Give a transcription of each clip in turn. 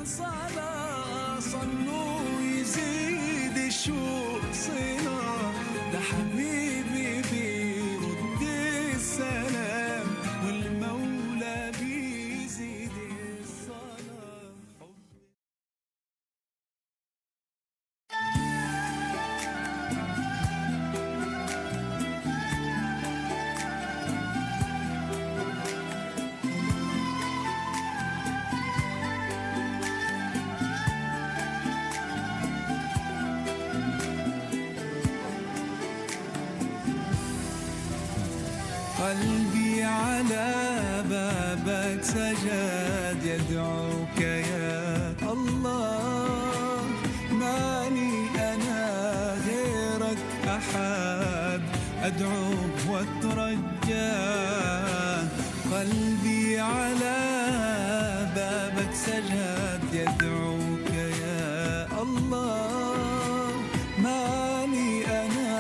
صلاة صلوا يزيد الشوق صلاة ده حبيبي بيرد السلام والمولى بيزيد الصلاة. قلبي على بابك سجاد يدعوك يا الله، مالي أنا غيرك أحد أدعوك وأترجاه. قلبي على بابك سجاد يدعوك يا الله، مالي أنا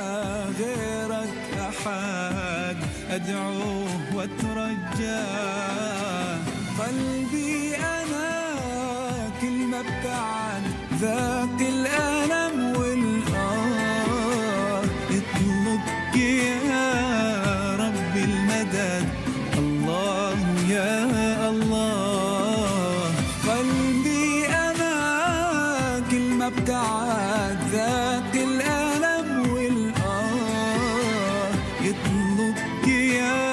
غيرك أحد أدعوه وأترجاه. قلبي أنا كل ما ابتعد ذاق الألم والآه يطلبك يا رب المدد الله يا الله. قلبي أنا كل ما ابتعد ذاق الألم والآه يطلبك يا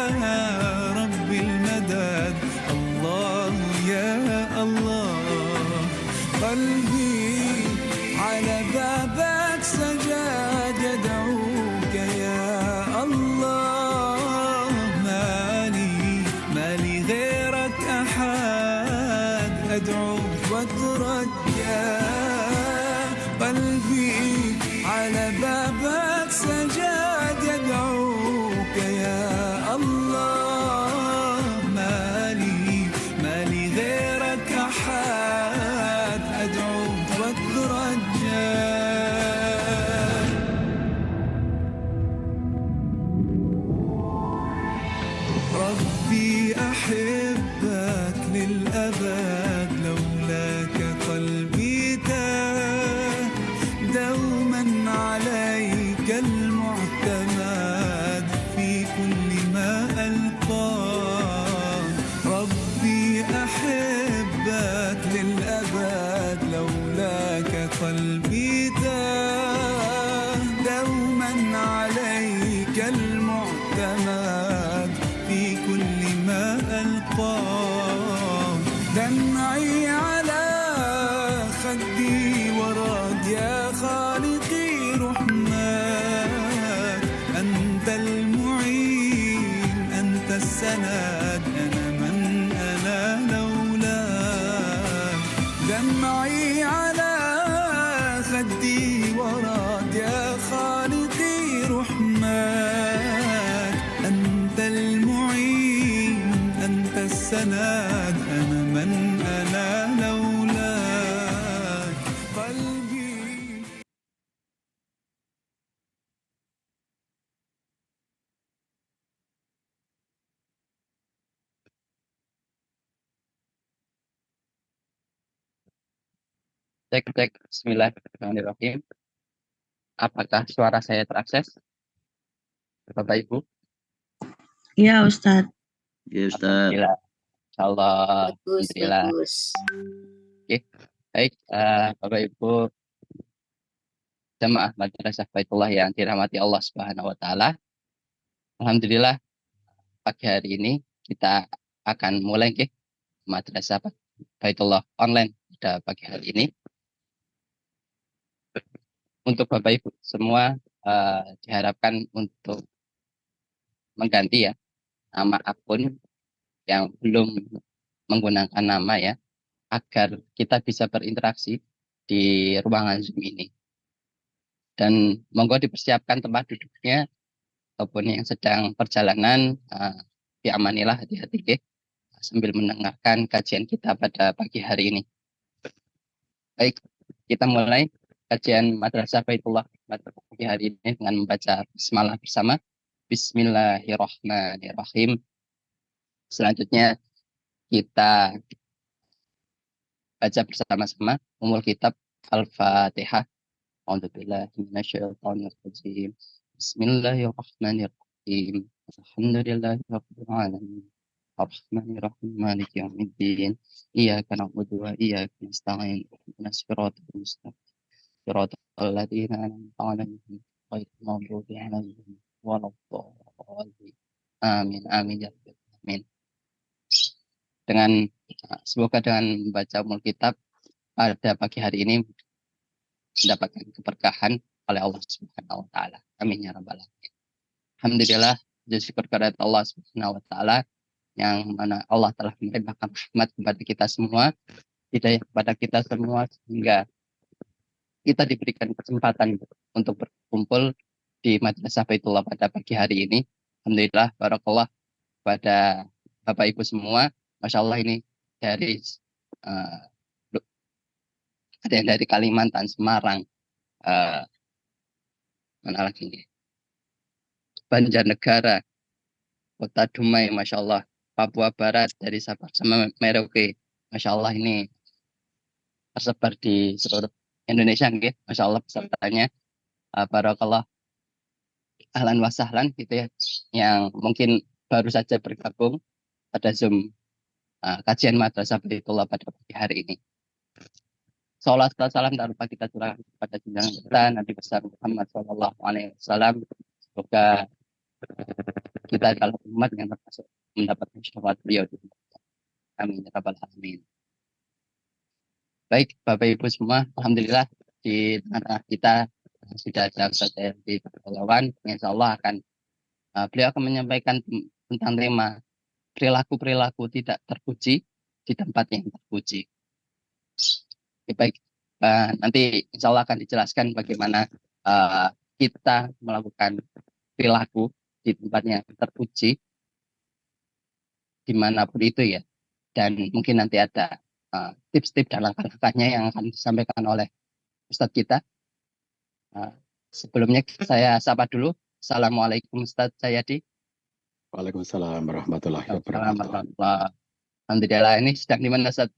رب المدد الله يا الله. قلبي على بابك سجاد يدعوك يا الله، مالي غيرك أحد أدعوك وأترجاه. قلبي على بابك سجاد يدعوك يا الله، مالي غيرك أحد أدعوك وأترجاه. ربي أحبك للأبد لولاك قلبي تاه، دوما عليك المعتمد في كل ما ألقاه. ربي أحبك للأبد لولاك قلبي تاه، دوما عليك المعتمد في كل ما ألقاه. دمعي على خدي ورد يا خالقي رحمك، أنت المعين أنت السند أنا من أنا لولاك. دمعي على خدي ورد يا خالقي رحمك، أنت المعين أنت السند أنا من أنا لولاك. قلبي Cek, cek. Bismillahirrahmanirrahim. Apakah suara saya terakses? Bapak Ibu? Ya Ustadz. Ya Ustaz. Alhamdulillah. Insyaallah. Alhamdulillah. Bagus. Oke. Baik, Bapak Ibu jemaah Madrasah Baitullah yang dirahmati Allah Subhanahu wa taala. Alhamdulillah pagi hari ini kita akan mulai Madrasah Baitullah online pada pagi hari ini. Untuk Bapak Ibu semua diharapkan untuk mengganti ya nama akun yang belum menggunakan nama ya, agar kita bisa berinteraksi di ruangan Zoom ini. Dan monggo dipersiapkan tempat duduknya ataupun yang sedang perjalanan diamanilah, hati-hati sambil mendengarkan kajian kita pada pagi hari ini. Baik, kita mulai kajian Madrasah Baitullah pada pagi hari ini dengan membaca basmalah bersama. Bismillahirrahmanirrahim. Selanjutnya kita baca bersama-sama umul kitab Al-Fatihah. A'udzubillahi minasyaitonirrajim. Bismillahirrahmanirrahim. Alhamdulillahirabbil alamin. Arrahmanirrahim. Maliki yaumiddin. Iyyaka na'budu wa iyyaka nasta'in. Ihdinas siratal mustaqim. Siratal ladzina an'amta 'alaihim ghairil maghdubi 'alaihim waladdallin. Amin. Amin ya rabbal alamin. Semoga dengan membaca umul kitab pada pagi hari ini mendapatkan keberkahan oleh Allah Subhanahu wa taala. Amin ya rabbal alamin. Alhamdulillah, syukur kepada Allah Subhanahu wa taala yang mana Allah telah memberikan rahmat kepada kita semua, hidayah kepada kita semua sehingga kita diberikan kesempatan untuk berkumpul di Madrasah Baitullah pada pagi hari ini. Alhamdulillah, barakallah pada Bapak Ibu semua. Masya Allah ini dari ada yang dari Kalimantan, Semarang, mana lagi nih? Banjarnegara, Kota Dumai, Masya Allah, Papua Barat, dari Sabah sama Merauke, Masya Allah ini tersebar di seluruh Indonesia, gitu. Masya Allah pesertanya, barakallah, ahlan wa sahlan gitu ya, yang mungkin baru saja bergabung pada Zoom kajian Madrasah Baitullah pada pagi hari ini. Salat dan salam dan lupa kita curahkan kepada junjungan kita Nabi besar Muhammad SAW. Semoga kita adalah umat yang termasuk mendapatkan syafaat beliau. Amin ya rabbal alamin. Baik Bapak Ibu semua, alhamdulillah di tengah-tengah kita sudah ada Ustaz di Pegalawan. Insyaallah beliau akan menyampaikan tentang tema perilaku-perilaku tidak terpuji di tempat yang terpuji. Baik, nanti insya Allah akan dijelaskan bagaimana kita melakukan perilaku di tempatnya terpuji dimanapun itu ya, dan mungkin nanti ada tips-tips dan langkah-langkahnya yang akan disampaikan oleh Ustadz kita. Sebelumnya saya sapa dulu. Assalamualaikum Ustadz Jayadi. Waalaikumsalam warahmatullahi wabarakatuh. Alhamdulillah, ini sedang di mana Ustadz?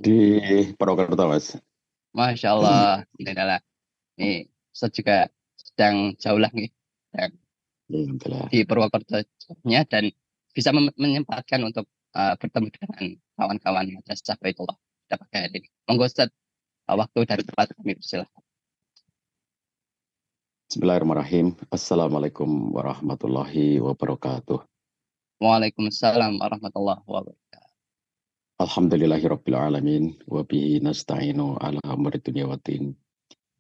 Di Purwokerto, Mas. Masya Allah, ini Ustadz juga sedang jauh lah nih, di Purwokerto-nya, dan bisa menyempatkan untuk bertemu dengan kawan-kawan Madrasah Baitullah pada pagi hari ini. Monggo Ustadz, waktu dari tempat kami persilahkan. Bismillahirrahmanirrahim. Assalamualaikum warahmatullahi wabarakatuh. Waalaikumsalam warahmatullahi wabarakatuh. Alhamdulillahirabbil alamin wa bihi nasta'inu ala umuri dunya waddin.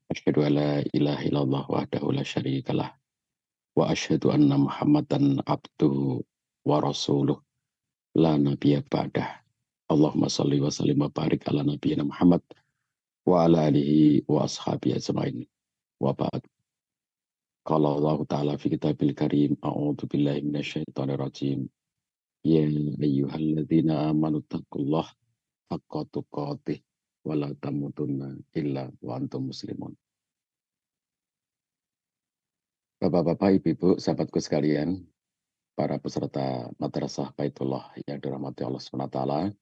Asyhadu an la ilaha illallah wahdahu la syarikalah wa asyhadu anna Muhammadan abduhu wa rasuluh la nabiyya ba'dah. Allahumma shalli wa sallim wa barik ala nabiyyina Muhammad wa ala alihi wa ashabihi ajmain. Wa ba'd. Qala Allah ta'ala fi kitabil karim, a'udzu billahi minasyaitonir rajim. Ya ayyuhalladzina amanu taqullaha haqqa tuqatih wa la tamutunna illa wa antum muslimun. Bapak-bapak, ibu-ibu, sahabatku sekalian, para peserta Madrasah Baitullah yang dirahmati Allah SWT,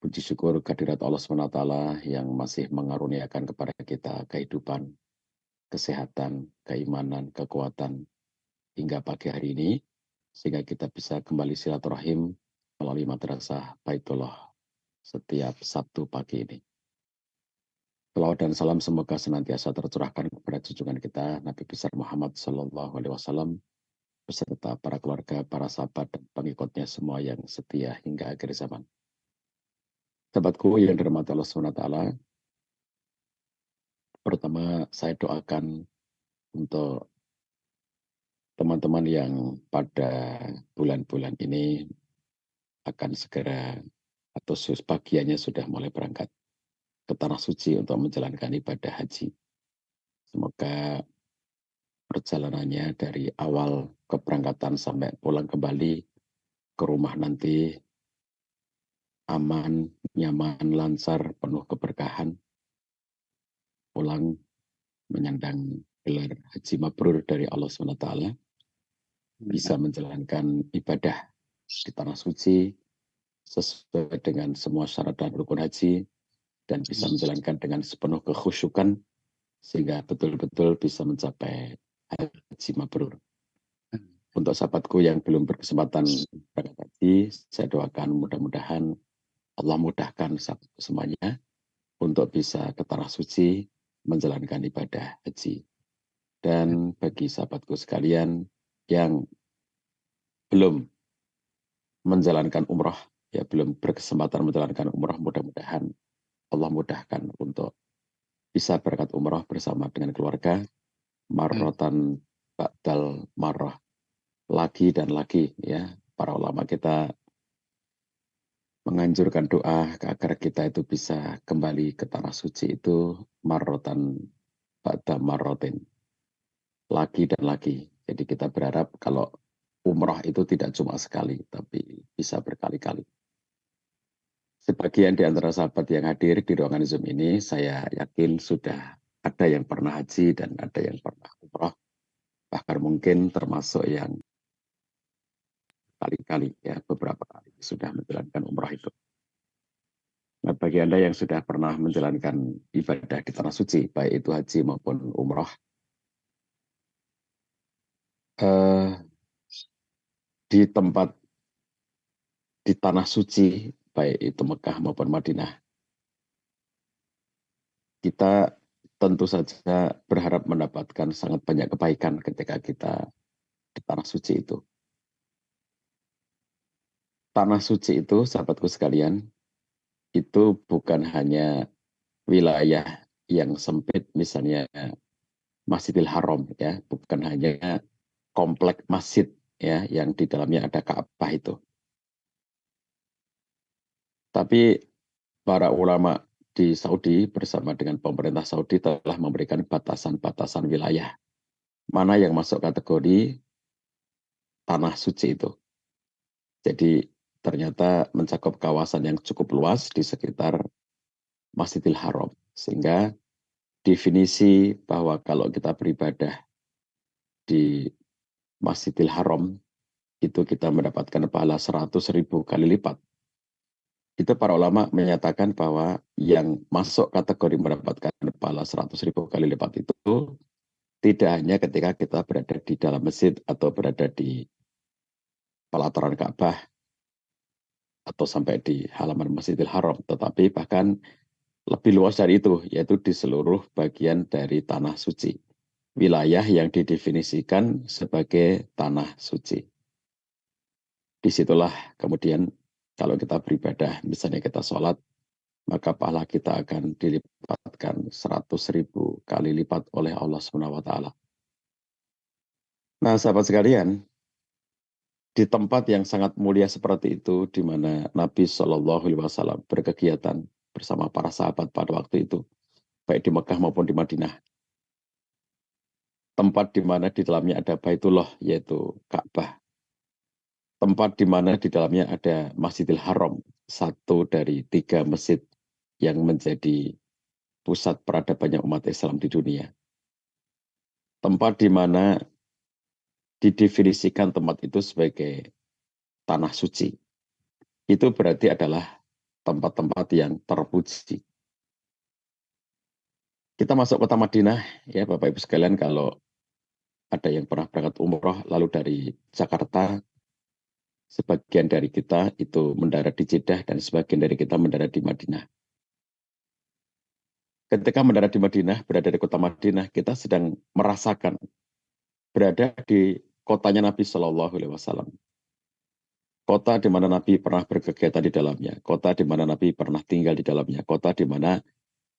puji syukur kehadirat Allah SWT yang masih mengaruniakan kepada kita kehidupan, kesehatan, keimanan, kekuatan hingga pagi hari ini, sehingga kita bisa kembali silaturahim melalui Madrasah Baitullah setiap Sabtu pagi ini. Salawat dan salam semoga senantiasa tercurahkan kepada junjungan kita Nabi besar Muhammad SAW beserta para keluarga, para sahabat dan pengikutnya semua yang setia hingga akhir zaman. Sahabatku yang dirahmati Allah SWT, pertama saya doakan untuk teman-teman yang pada bulan-bulan ini akan segera atau sebagiannya sudah mulai berangkat ke Tanah Suci untuk menjalankan ibadah haji. Semoga perjalanannya dari awal keberangkatan sampai pulang kembali ke rumah nanti aman, nyaman, lancar, penuh keberkahan. Pulang menyandang gelar haji mabrur dari Allah SWT, bisa menjalankan ibadah di Tanah Suci sesuai dengan semua syarat dan rukun haji, dan bisa menjalankan dengan sepenuh kekhusyukan, sehingga betul-betul bisa mencapai haji mabrur. Untuk sahabatku yang belum berkesempatan berangkat haji, saya doakan mudah-mudahan Allah mudahkan semuanya untuk bisa ke tanah suci menjalankan ibadah haji. Dan bagi sahabatku sekalian yang belum menjalankan umrah, ya belum berkesempatan menjalankan umrah, mudah-mudahan Allah mudahkan untuk bisa berangkat umrah bersama dengan keluarga, marrotan ba'dal marrah, lagi dan lagi, ya. Para ulama kita menganjurkan doa agar kita itu bisa kembali ke tanah suci itu marrotan ba'da marrotin, lagi dan lagi. Jadi kita berharap kalau umrah itu tidak cuma sekali, tapi bisa berkali-kali. Sebagian di antara sahabat yang hadir di ruangan Zoom ini, saya yakin sudah ada yang pernah haji dan ada yang pernah umrah, bahkan mungkin termasuk yang kali-kali, ya beberapa kali sudah menjalankan umrah itu. Nah, bagi Anda yang sudah pernah menjalankan ibadah di tanah suci, baik itu haji maupun umrah, di tempat di tanah suci, baik itu Mekah maupun Madinah, kita tentu saja berharap mendapatkan sangat banyak kebaikan ketika kita di tanah suci itu. Tanah suci itu, sahabatku sekalian, itu bukan hanya wilayah yang sempit, misalnya Masjidil Haram, ya, bukan hanya komplek masjid, ya, yang di dalamnya ada Ka'bah itu. Tapi para ulama di Saudi bersama dengan pemerintah Saudi telah memberikan batasan-batasan wilayah mana yang masuk kategori tanah suci itu. Jadi ternyata mencakup kawasan yang cukup luas di sekitar Masjidil Haram. Sehingga definisi bahwa kalau kita beribadah di Masjidil Haram, itu kita mendapatkan pahala 100.000 kali lipat. Itu para ulama menyatakan bahwa yang masuk kategori mendapatkan pahala 100.000 kali lipat itu tidak hanya ketika kita berada di dalam masjid atau berada di pelataran Ka'bah atau sampai di halaman Masjidil Haram, tetapi bahkan lebih luas dari itu, yaitu di seluruh bagian dari tanah suci. Wilayah yang didefinisikan sebagai tanah suci. Disitulah kemudian kalau kita beribadah, misalnya kita sholat, maka pahala kita akan dilipatkan 100.000 kali lipat oleh Allah SWT. Nah, sahabat sekalian, di tempat yang sangat mulia seperti itu, di mana Nabi SAW berkegiatan bersama para sahabat pada waktu itu, baik di Mekah maupun di Madinah. Tempat di mana di dalamnya ada Baitullah, yaitu Ka'bah. Tempat di mana di dalamnya ada Masjidil Haram, satu dari 3 masjid yang menjadi pusat peradabannya umat Islam di dunia. Tempat di mana didefinisikan tempat itu sebagai tanah suci. Itu berarti adalah tempat-tempat yang terpuji. Kita masuk kota Madinah, ya Bapak Ibu sekalian, kalau ada yang pernah berangkat umroh, lalu dari Jakarta, sebagian dari kita itu mendarat di Jeddah dan sebagian dari kita mendarat di Madinah. Ketika mendarat di Madinah, berada di kota Madinah, kita sedang merasakan berada di kotanya Nabi Shallallahu Alaihi Wasallam. Kota di mana Nabi pernah berkegiatan di dalamnya, kota di mana Nabi pernah tinggal di dalamnya, kota di mana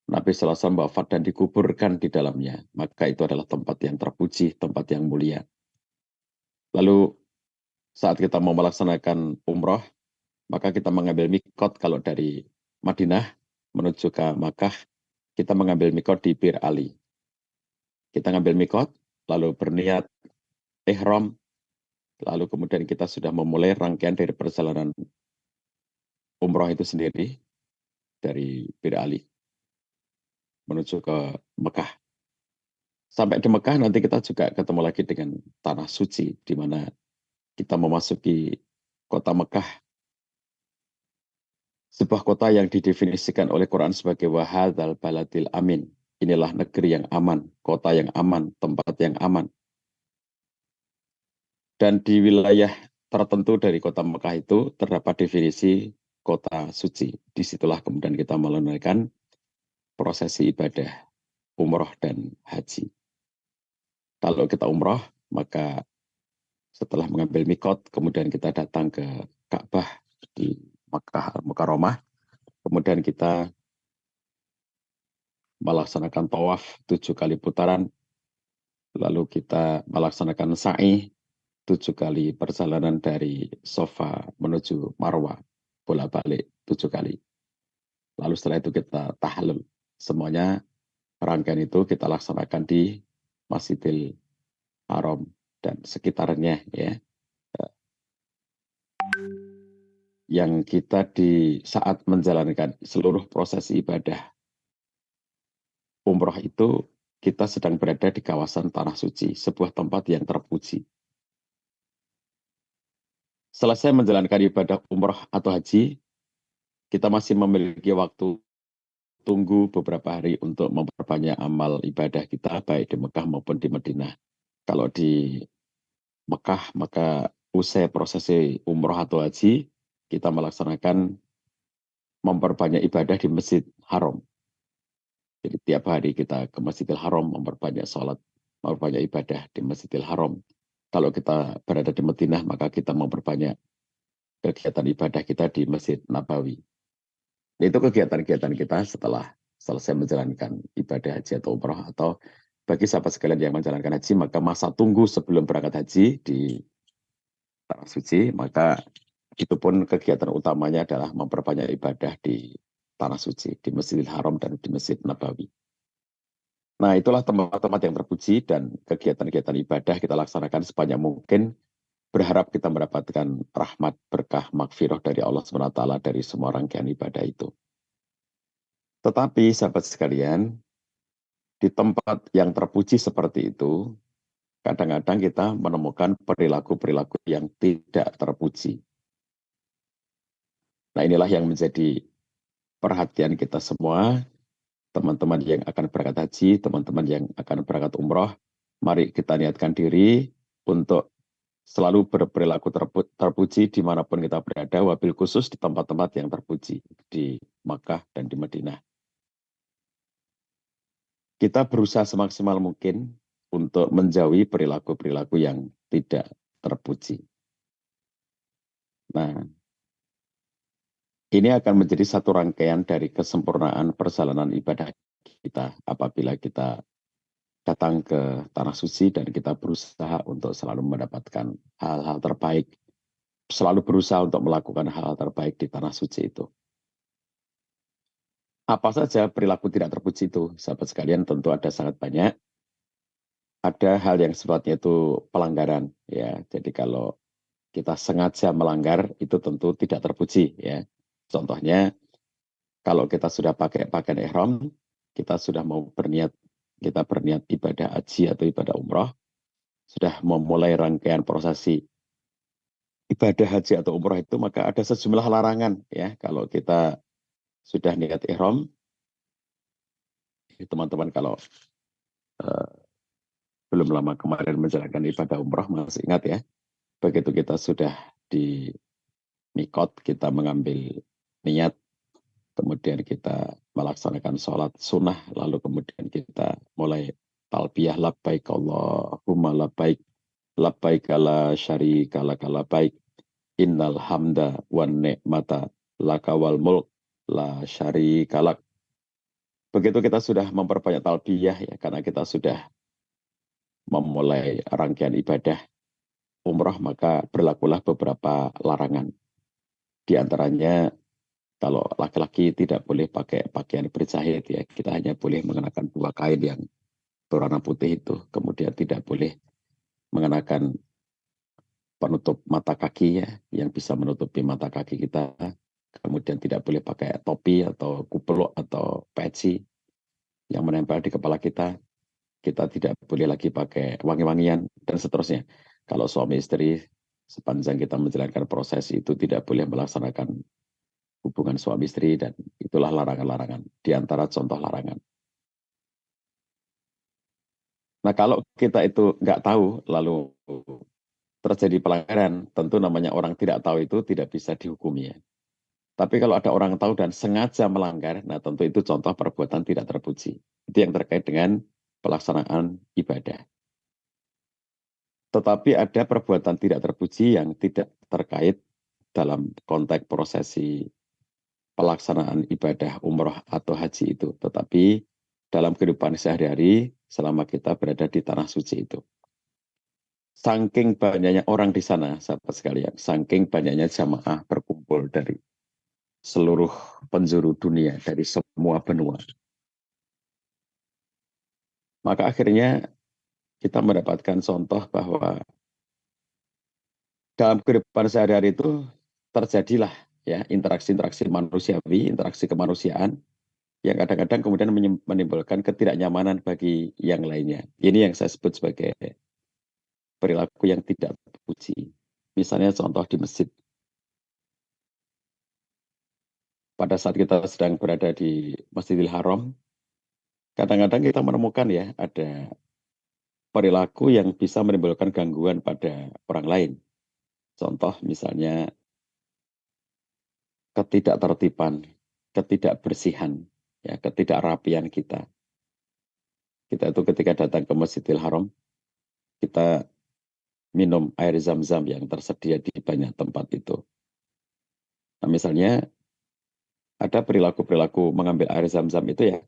Nabi Sallallahu Alaihi Wasallam wafat dan dikuburkan di dalamnya. Maka itu adalah tempat yang terpuji, tempat yang mulia. Lalu saat kita mau melaksanakan umroh, maka kita mengambil mikot kalau dari Madinah menuju ke Makkah, kita mengambil mikot di Bir Ali. Kita ngambil mikot, lalu berniat ihram, lalu kemudian kita sudah memulai rangkaian dari perjalanan umroh itu sendiri dari Bir Ali menuju ke Mekah. Sampai di Mekah nanti kita juga ketemu lagi dengan tanah suci, di mana kita memasuki kota Mekah Sebuah kota yang didefinisikan oleh Quran sebagai wahadzal baladil amin. Inilah negeri yang aman, kota yang aman, tempat yang aman. Dan di wilayah tertentu dari kota Mekah itu terdapat definisi kota suci. Disitulah kemudian kita menunaikan prosesi ibadah umroh dan haji. Kalau kita umroh, maka setelah mengambil mikot, kemudian kita datang ke Ka'bah di Makkah Al-Mukarramah, kemudian kita melaksanakan tawaf 7 kali putaran, lalu kita melaksanakan sa'i 7 kali perjalanan dari Sofa menuju Marwah, bolak-balik 7 kali. Lalu setelah itu kita tahlul. Semuanya rangkaian itu kita laksanakan di Masjidil Haram dan sekitarnya ya. Yang kita di saat menjalankan seluruh proses ibadah umroh itu, kita sedang berada di kawasan Tanah Suci, sebuah tempat yang terpuji. Selesai menjalankan ibadah umroh atau haji, kita masih memiliki waktu tunggu beberapa hari untuk memperbanyak amal ibadah kita, baik di Mekah maupun di Madinah. Kalau di Mekah, maka usai prosesi umroh atau haji, kita melaksanakan memperbanyak ibadah di Masjid Haram. Jadi tiap hari kita ke Masjidil Haram, memperbanyak sholat, memperbanyak ibadah di Masjidil Haram. Kalau kita berada di Madinah, maka kita memperbanyak kegiatan ibadah kita di Masjid Nabawi. Itu kegiatan-kegiatan kita setelah selesai menjalankan ibadah haji atau umroh, atau bagi sahabat sekalian yang menjalankan haji, maka masa tunggu sebelum berangkat haji di Tanah Suci, maka itu pun kegiatan utamanya adalah memperbanyak ibadah di Tanah Suci, di Masjidil Haram dan di Masjid Nabawi. Nah, itulah tempat-tempat yang terpuji dan kegiatan-kegiatan ibadah kita laksanakan sebanyak mungkin, berharap kita mendapatkan rahmat, berkah, makfirah dari Allah SWT dari semua rangkaian ibadah itu. Tetapi sahabat sekalian, di tempat yang terpuji seperti itu, kadang-kadang kita menemukan perilaku-perilaku yang tidak terpuji. Nah, inilah yang menjadi perhatian kita semua, teman-teman yang akan berangkat haji, teman-teman yang akan berangkat umroh. Mari kita niatkan diri untuk selalu berperilaku terpuji dimanapun kita berada, wabil khusus di tempat-tempat yang terpuji, di Makkah dan di Madinah. Kita berusaha semaksimal mungkin untuk menjauhi perilaku-perilaku yang tidak terpuji. Nah, ini akan menjadi satu rangkaian dari kesempurnaan perjalanan ibadah kita apabila kita datang ke Tanah Suci dan kita berusaha untuk selalu mendapatkan hal-hal terbaik, selalu berusaha untuk melakukan hal-hal terbaik di Tanah Suci itu. Apa saja perilaku tidak terpuji itu, sahabat sekalian? Tentu ada sangat banyak. Ada hal yang sifatnya itu pelanggaran, ya. Jadi kalau kita sengaja melanggar itu tentu tidak terpuji, ya. Contohnya, kalau kita sudah pakai pakaian ihram, kita sudah mau berniat, kita berniat ibadah haji atau ibadah umroh, sudah memulai rangkaian prosesi ibadah haji atau umroh itu, maka ada sejumlah larangan, ya. Kalau kita sudah niat ihram, teman-teman kalau belum lama kemarin menjalankan ibadah umroh masih ingat ya, begitu kita sudah di mikot, kita mengambil niat, kemudian kita melaksanakan sholat sunnah, lalu kemudian kita mulai talbiyah labbaik Allahumma labbaik, labbaik la syarika laka labbaik, innal hamda wan ni'mata laka wal mulk la syarika lak. Begitu kita sudah memperbanyak talbiyah ya, karena kita sudah memulai rangkaian ibadah umroh, maka berlakulah beberapa larangan. Di antaranya, kalau laki-laki tidak boleh pakai pakaian berjahit ya, kita hanya boleh mengenakan 2 kain yang berwarna putih itu, kemudian tidak boleh mengenakan penutup mata kaki ya, yang bisa menutupi mata kaki kita, kemudian tidak boleh pakai topi atau kupluk atau peci yang menempel di kepala kita, kita tidak boleh lagi pakai wangi-wangian, dan seterusnya. Kalau suami istri, sepanjang kita menjalankan proses itu tidak boleh melaksanakan hubungan suami istri, dan itulah larangan-larangan, di antara contoh larangan. Nah, kalau kita itu nggak tahu, lalu terjadi pelanggaran, tentu namanya orang tidak tahu itu tidak bisa dihukumi ya. Tapi kalau ada orang tahu dan sengaja melanggar, nah tentu itu contoh perbuatan tidak terpuji. Itu yang terkait dengan pelaksanaan ibadah. Tetapi ada perbuatan tidak terpuji yang tidak terkait dalam konteks prosesi pelaksanaan ibadah umroh atau haji itu. Tetapi dalam kehidupan sehari-hari selama kita berada di tanah suci itu. Saking banyaknya orang di sana, sahabat sekalian, saking banyaknya jamaah berkumpul dari seluruh penjuru dunia, dari semua benua. Maka akhirnya kita mendapatkan contoh bahwa dalam kehidupan sehari-hari itu terjadilah ya interaksi-interaksi manusiawi, interaksi kemanusiaan yang kadang-kadang kemudian menimbulkan ketidaknyamanan bagi yang lainnya. Ini yang saya sebut sebagai perilaku yang tidak terpuji. Misalnya contoh di masjid. Pada saat kita sedang berada di Masjidil Haram, kadang-kadang kita menemukan ya ada perilaku yang bisa menimbulkan gangguan pada orang lain. Contoh misalnya ketidaktertiban, ketidakbersihan, ya, ketidakrapian kita. Kita itu ketika datang ke Masjidil Haram, kita minum air zam-zam yang tersedia di banyak tempat itu. Nah, misalnya ada perilaku-perilaku mengambil air zam-zam itu ya,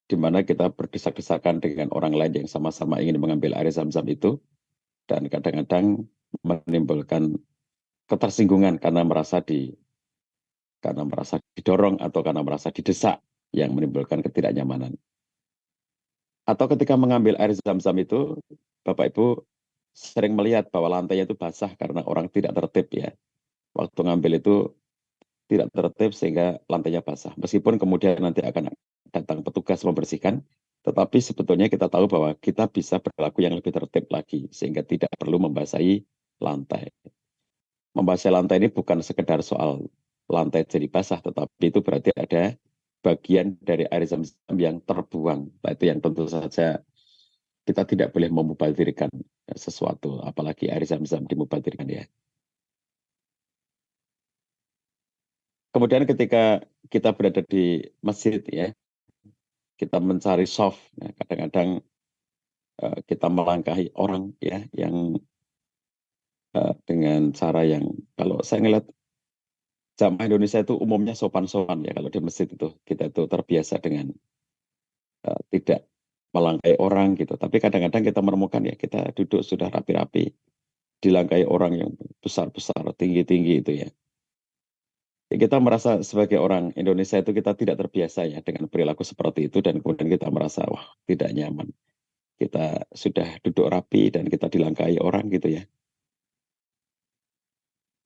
di mana kita berdesak-desakan dengan orang lain yang sama-sama ingin mengambil air zam-zam itu, dan kadang-kadang menimbulkan ketersinggungan karena merasa didorong atau karena merasa didesak yang menimbulkan ketidaknyamanan. Atau ketika mengambil air zam-zam itu, Bapak Ibu sering melihat bahwa lantainya itu basah karena orang tidak tertib ya. Waktu ngambil itu tidak tertib sehingga lantainya basah. Meskipun kemudian nanti akan datang petugas membersihkan, tetapi sebetulnya kita tahu bahwa kita bisa berlaku yang lebih tertib lagi sehingga tidak perlu membasahi lantai. Membasahi lantai ini bukan sekedar soal lantai jadi basah, tetapi itu berarti ada bagian dari air zam-zam yang terbuang. Nah, itu yang tentu saja kita tidak boleh memubazirkan sesuatu, apalagi air zam-zam dimubazirkan ya. Kemudian ketika kita berada di masjid ya, kita mencari soft, nah, kadang-kadang kita melangkahi orang ya yang dengan cara yang kalau saya ngeliat jamaah Indonesia itu umumnya sopan-sopan ya, kalau di masjid itu kita itu terbiasa dengan tidak melangkahi orang gitu. Tapi kadang-kadang kita menemukan ya kita duduk sudah rapi-rapi, dilangkahi orang yang besar-besar, tinggi-tinggi itu ya. Kita merasa sebagai orang Indonesia itu kita tidak terbiasa ya dengan perilaku seperti itu, dan kemudian kita merasa wah tidak nyaman. Kita sudah duduk rapi dan kita dilangkahi orang gitu ya.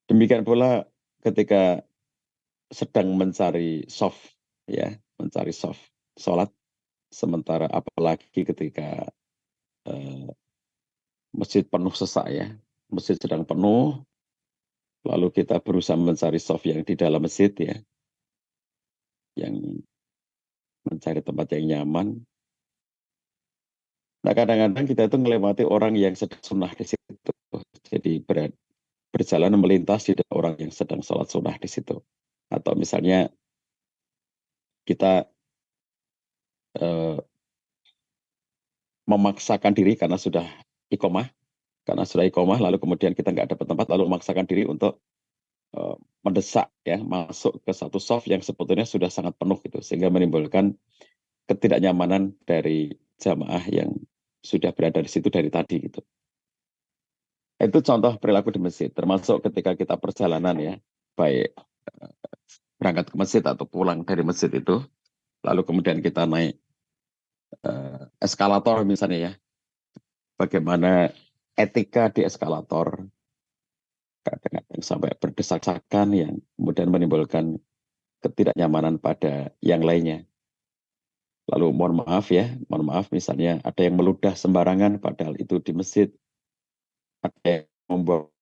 Demikian pula ketika sedang mencari soft ya, mencari soft sholat, sementara apalagi ketika masjid penuh sesak ya, masjid sedang penuh, lalu kita berusaha mencari soft yang di dalam masjid ya, yang mencari tempat yang nyaman. Nah, kadang-kadang kita itu melewati orang yang sedang sunnah di situ. Jadi berjalan melintas di orang yang sedang sholat sunnah di situ. Atau misalnya kita memaksakan diri karena sudah iqomah, lalu kemudian kita nggak dapat tempat, lalu memaksakan diri untuk mendesak ya, masuk ke satu soft yang sebetulnya sudah sangat penuh gitu, sehingga menimbulkan ketidaknyamanan dari jamaah yang sudah berada di situ dari tadi gitu. Itu contoh perilaku di masjid, termasuk ketika kita perjalanan ya, baik berangkat ke masjid atau pulang dari masjid itu, lalu kemudian kita naik eskalator misalnya ya, bagaimana etika di eskalator, kadang-kadang sampai berdesak-desakan yang kemudian menimbulkan ketidaknyamanan pada yang lainnya. Lalu mohon maaf misalnya ada yang meludah sembarangan padahal itu di masjid, ada yang membuat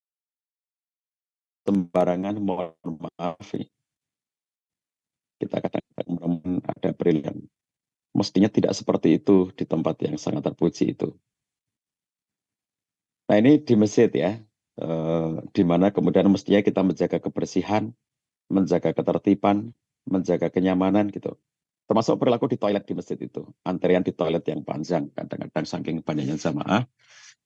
sembarangan, mohon maaf kita kadang-kadang menemukan ada perilaku yang mestinya tidak seperti itu di tempat yang sangat terpuji itu. Nah ini di masjid ya, di mana kemudian mestinya kita menjaga kebersihan, menjaga ketertiban, menjaga kenyamanan gitu. Termasuk perilaku di toilet di masjid itu. Antrian di toilet yang panjang, kadang-kadang saking banyaknya jamaah,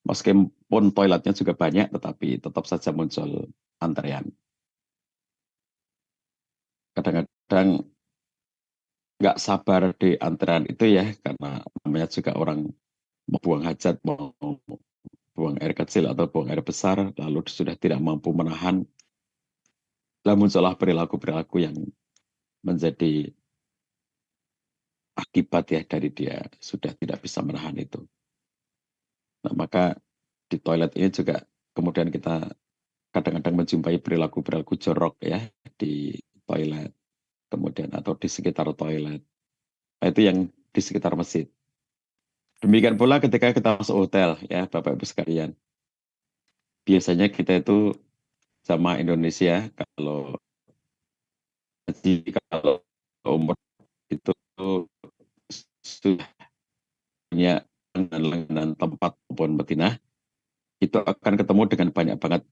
meskipun toiletnya juga banyak, tetapi tetap saja muncul antrian. Kadang-kadang nggak sabar di antrian itu ya, karena namanya juga orang mau buang hajat, mau buang air kecil atau buang air besar, lalu sudah tidak mampu menahan, lalu muncullah perilaku-perilaku yang menjadi akibat ya dari dia sudah tidak bisa menahan itu. Nah, maka di toilet ini juga kemudian kita kadang-kadang menjumpai perilaku-perilaku jorok ya di toilet, kemudian atau di sekitar toilet. Nah, itu yang di sekitar masjid. Demikian pula ketika kita masuk hotel ya Bapak Ibu sekalian. Biasanya kita itu sama Indonesia kalau umur itu sudah punya langganan tempat maupun betina, itu akan ketemu dengan banyak banget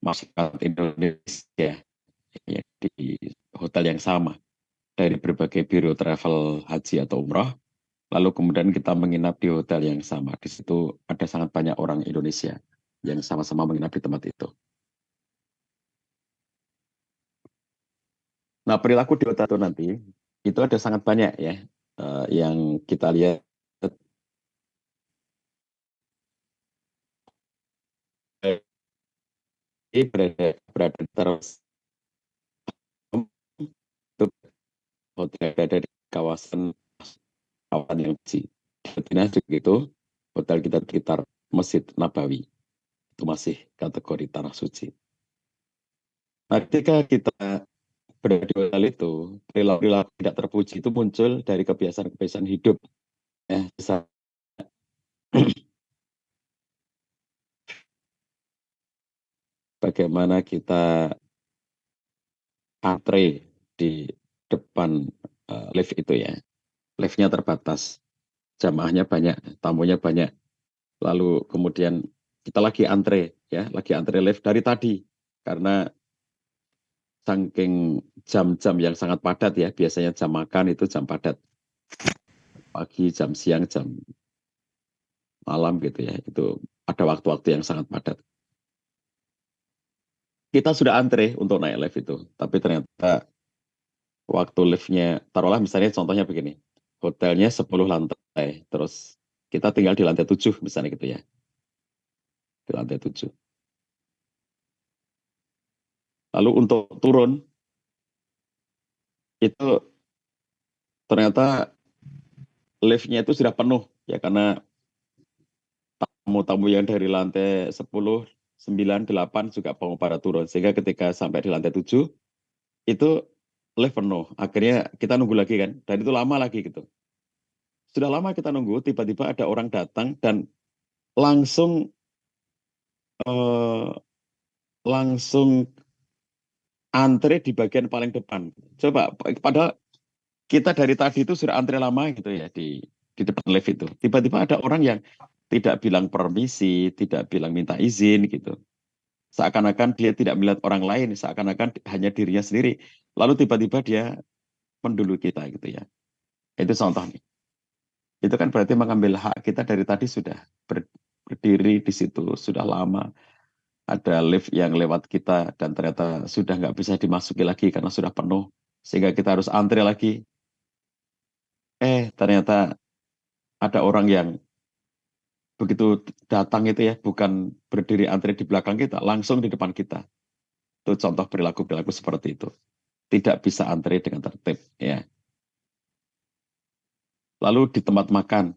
masyarakat Indonesia ya, di hotel yang sama dari berbagai biro travel haji atau umroh. Lalu kemudian kita menginap di hotel yang sama. Di situ ada sangat banyak orang Indonesia yang sama-sama menginap di tempat itu. Nah, perilaku di hotel itu nanti itu ada sangat banyak ya yang kita lihat berada terus hotel berada di kawasan yang suci. Di itu hotel kita sekitar Masjid Nabawi itu masih kategori tanah suci. Nah, ketika kita berada di hotel itu, perilaku tidak terpuji itu muncul dari kebiasaan-kebiasaan hidup. Ya, bagaimana kita antre di depan lift itu ya. Liftnya terbatas, jamaahnya banyak, tamunya banyak. Lalu kemudian kita lagi antre ya, lagi antre lift dari tadi karena saking jam-jam yang sangat padat ya, biasanya jam makan itu jam padat. Pagi, jam siang, jam malam gitu ya, itu ada waktu-waktu yang sangat padat. Kita sudah antre untuk naik lift itu, tapi ternyata waktu liftnya, taruhlah misalnya contohnya begini, hotelnya 10 lantai, terus kita tinggal di lantai 7 misalnya gitu ya, di lantai 7. Lalu untuk turun, itu ternyata liftnya itu sudah penuh ya karena tamu-tamu yang dari lantai 10, 9, 8 juga mau pada turun. Sehingga ketika sampai di lantai 7, itu lift penuh. Akhirnya kita nunggu lagi kan, dan itu lama lagi gitu. Sudah lama kita nunggu, tiba-tiba ada orang datang dan langsung antre di bagian paling depan. Coba, padahal kita dari tadi itu sudah antre lama gitu ya di depan lift itu. Tiba-tiba ada orang yang tidak bilang permisi, tidak bilang minta izin gitu. Seakan-akan dia tidak melihat orang lain, seakan-akan hanya dirinya sendiri. Lalu tiba-tiba dia mendului kita gitu ya. Itu contoh nih. Itu kan berarti mengambil hak kita dari tadi sudah berdiri di situ, sudah lama. Ada lift yang lewat kita dan ternyata sudah nggak bisa dimasuki lagi karena sudah penuh. Sehingga kita harus antre lagi. Ternyata ada orang yang begitu datang itu ya, bukan berdiri antre di belakang kita, langsung di depan kita. Itu contoh perilaku-perilaku seperti itu. Tidak bisa antre dengan tertib. Ya. Lalu di tempat makan.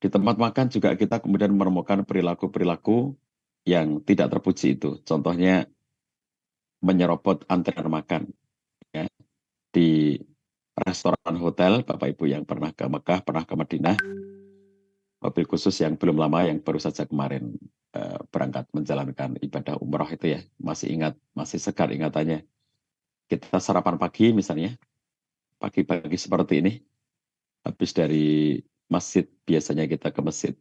Di tempat makan juga kita kemudian menemukan perilaku-perilaku yang tidak terpuji itu. Contohnya menyerobot antrian makan. Ya. Di restoran hotel, Bapak Ibu yang pernah ke Mekah, pernah ke Madinah, mobil khusus yang belum lama, yang baru saja kemarin berangkat menjalankan ibadah umroh itu ya, masih ingat, masih segar ingatannya. kita sarapan pagi misalnya, pagi-pagi seperti ini, habis dari masjid, biasanya kita ke masjid,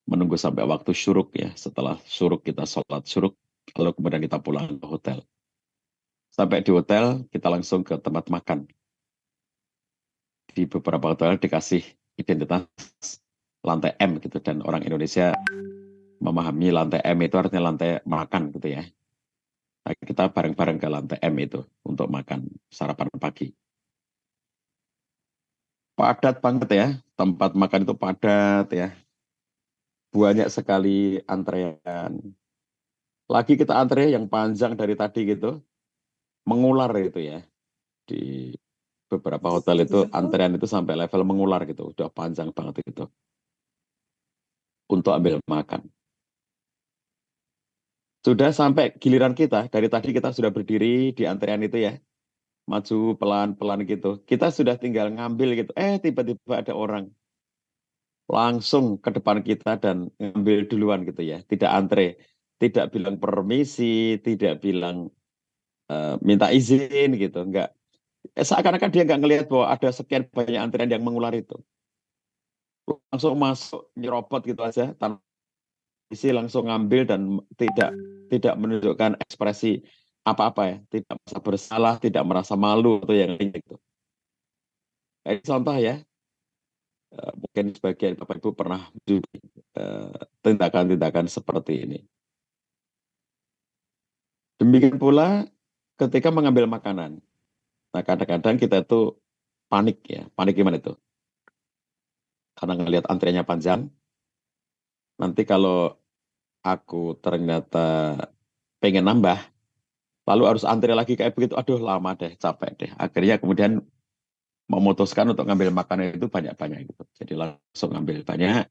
menunggu sampai waktu syuruk ya, setelah syuruk kita sholat syuruk, lalu kemudian kita pulang ke hotel. Sampai di hotel, kita langsung ke tempat makan. Di beberapa hotel dikasih identitas lantai M gitu, dan orang Indonesia memahami lantai M itu artinya lantai makan gitu ya. Nah, kita bareng-bareng ke lantai M itu untuk makan sarapan pagi. Padat banget ya, tempat makan itu padat ya. Banyak sekali antrean. Lagi kita antre yang panjang dari tadi gitu, mengular itu ya. Di beberapa hotel itu antrean itu sampai level mengular gitu, udah panjang banget itu untuk ambil makan. Sudah sampai giliran kita, dari tadi kita sudah berdiri di antrean itu ya, maju pelan-pelan gitu. Kita sudah tinggal ngambil gitu, tiba-tiba ada orang langsung ke depan kita dan ngambil duluan gitu ya, tidak antre, tidak bilang permisi, tidak bilang minta izin gitu, enggak. Seakan-akan dia nggak ngelihat bahwa ada sekian banyak antrian yang mengular itu. Langsung masuk, nyerobot gitu aja, tanpa isi langsung ngambil dan tidak menunjukkan ekspresi apa-apa ya, tidak merasa bersalah, tidak merasa malu atau yang lain gitu. Kayak contoh ya, mungkin sebagian Bapak Ibu pernah juga tindakan-tindakan seperti ini. Demikian pula ketika mengambil makanan. Nah, kadang-kadang kita itu panik ya. Panik gimana itu? Karena ngelihat antriannya panjang, nanti kalau aku ternyata pengen nambah, lalu harus antri lagi kayak begitu, aduh lama deh, capek deh. Akhirnya kemudian memutuskan untuk ngambil makanan itu banyak-banyak gitu. Jadi langsung ngambil banyak,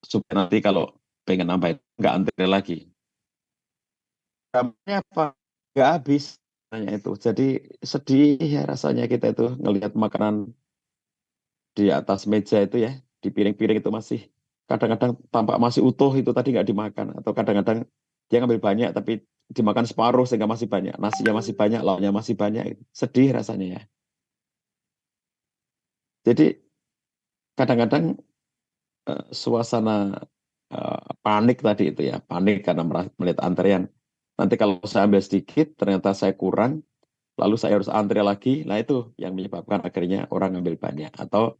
supaya nanti kalau pengen nambah itu nggak antri lagi. Dampaknya apa? Nggak habis. Tanya itu. Jadi sedih ya rasanya kita itu ngelihat makanan di atas meja itu ya, di piring-piring itu masih kadang-kadang tampak masih utuh itu tadi nggak dimakan, atau kadang-kadang dia ngambil banyak tapi dimakan separuh sehingga masih banyak, nasinya masih banyak, lauknya masih banyak, sedih rasanya ya. Jadi kadang-kadang suasana panik tadi itu ya, panik karena melihat antrean. Nanti kalau saya ambil sedikit, ternyata saya kurang, lalu saya harus antri lagi, nah itu yang menyebabkan akhirnya orang ngambil banyak, atau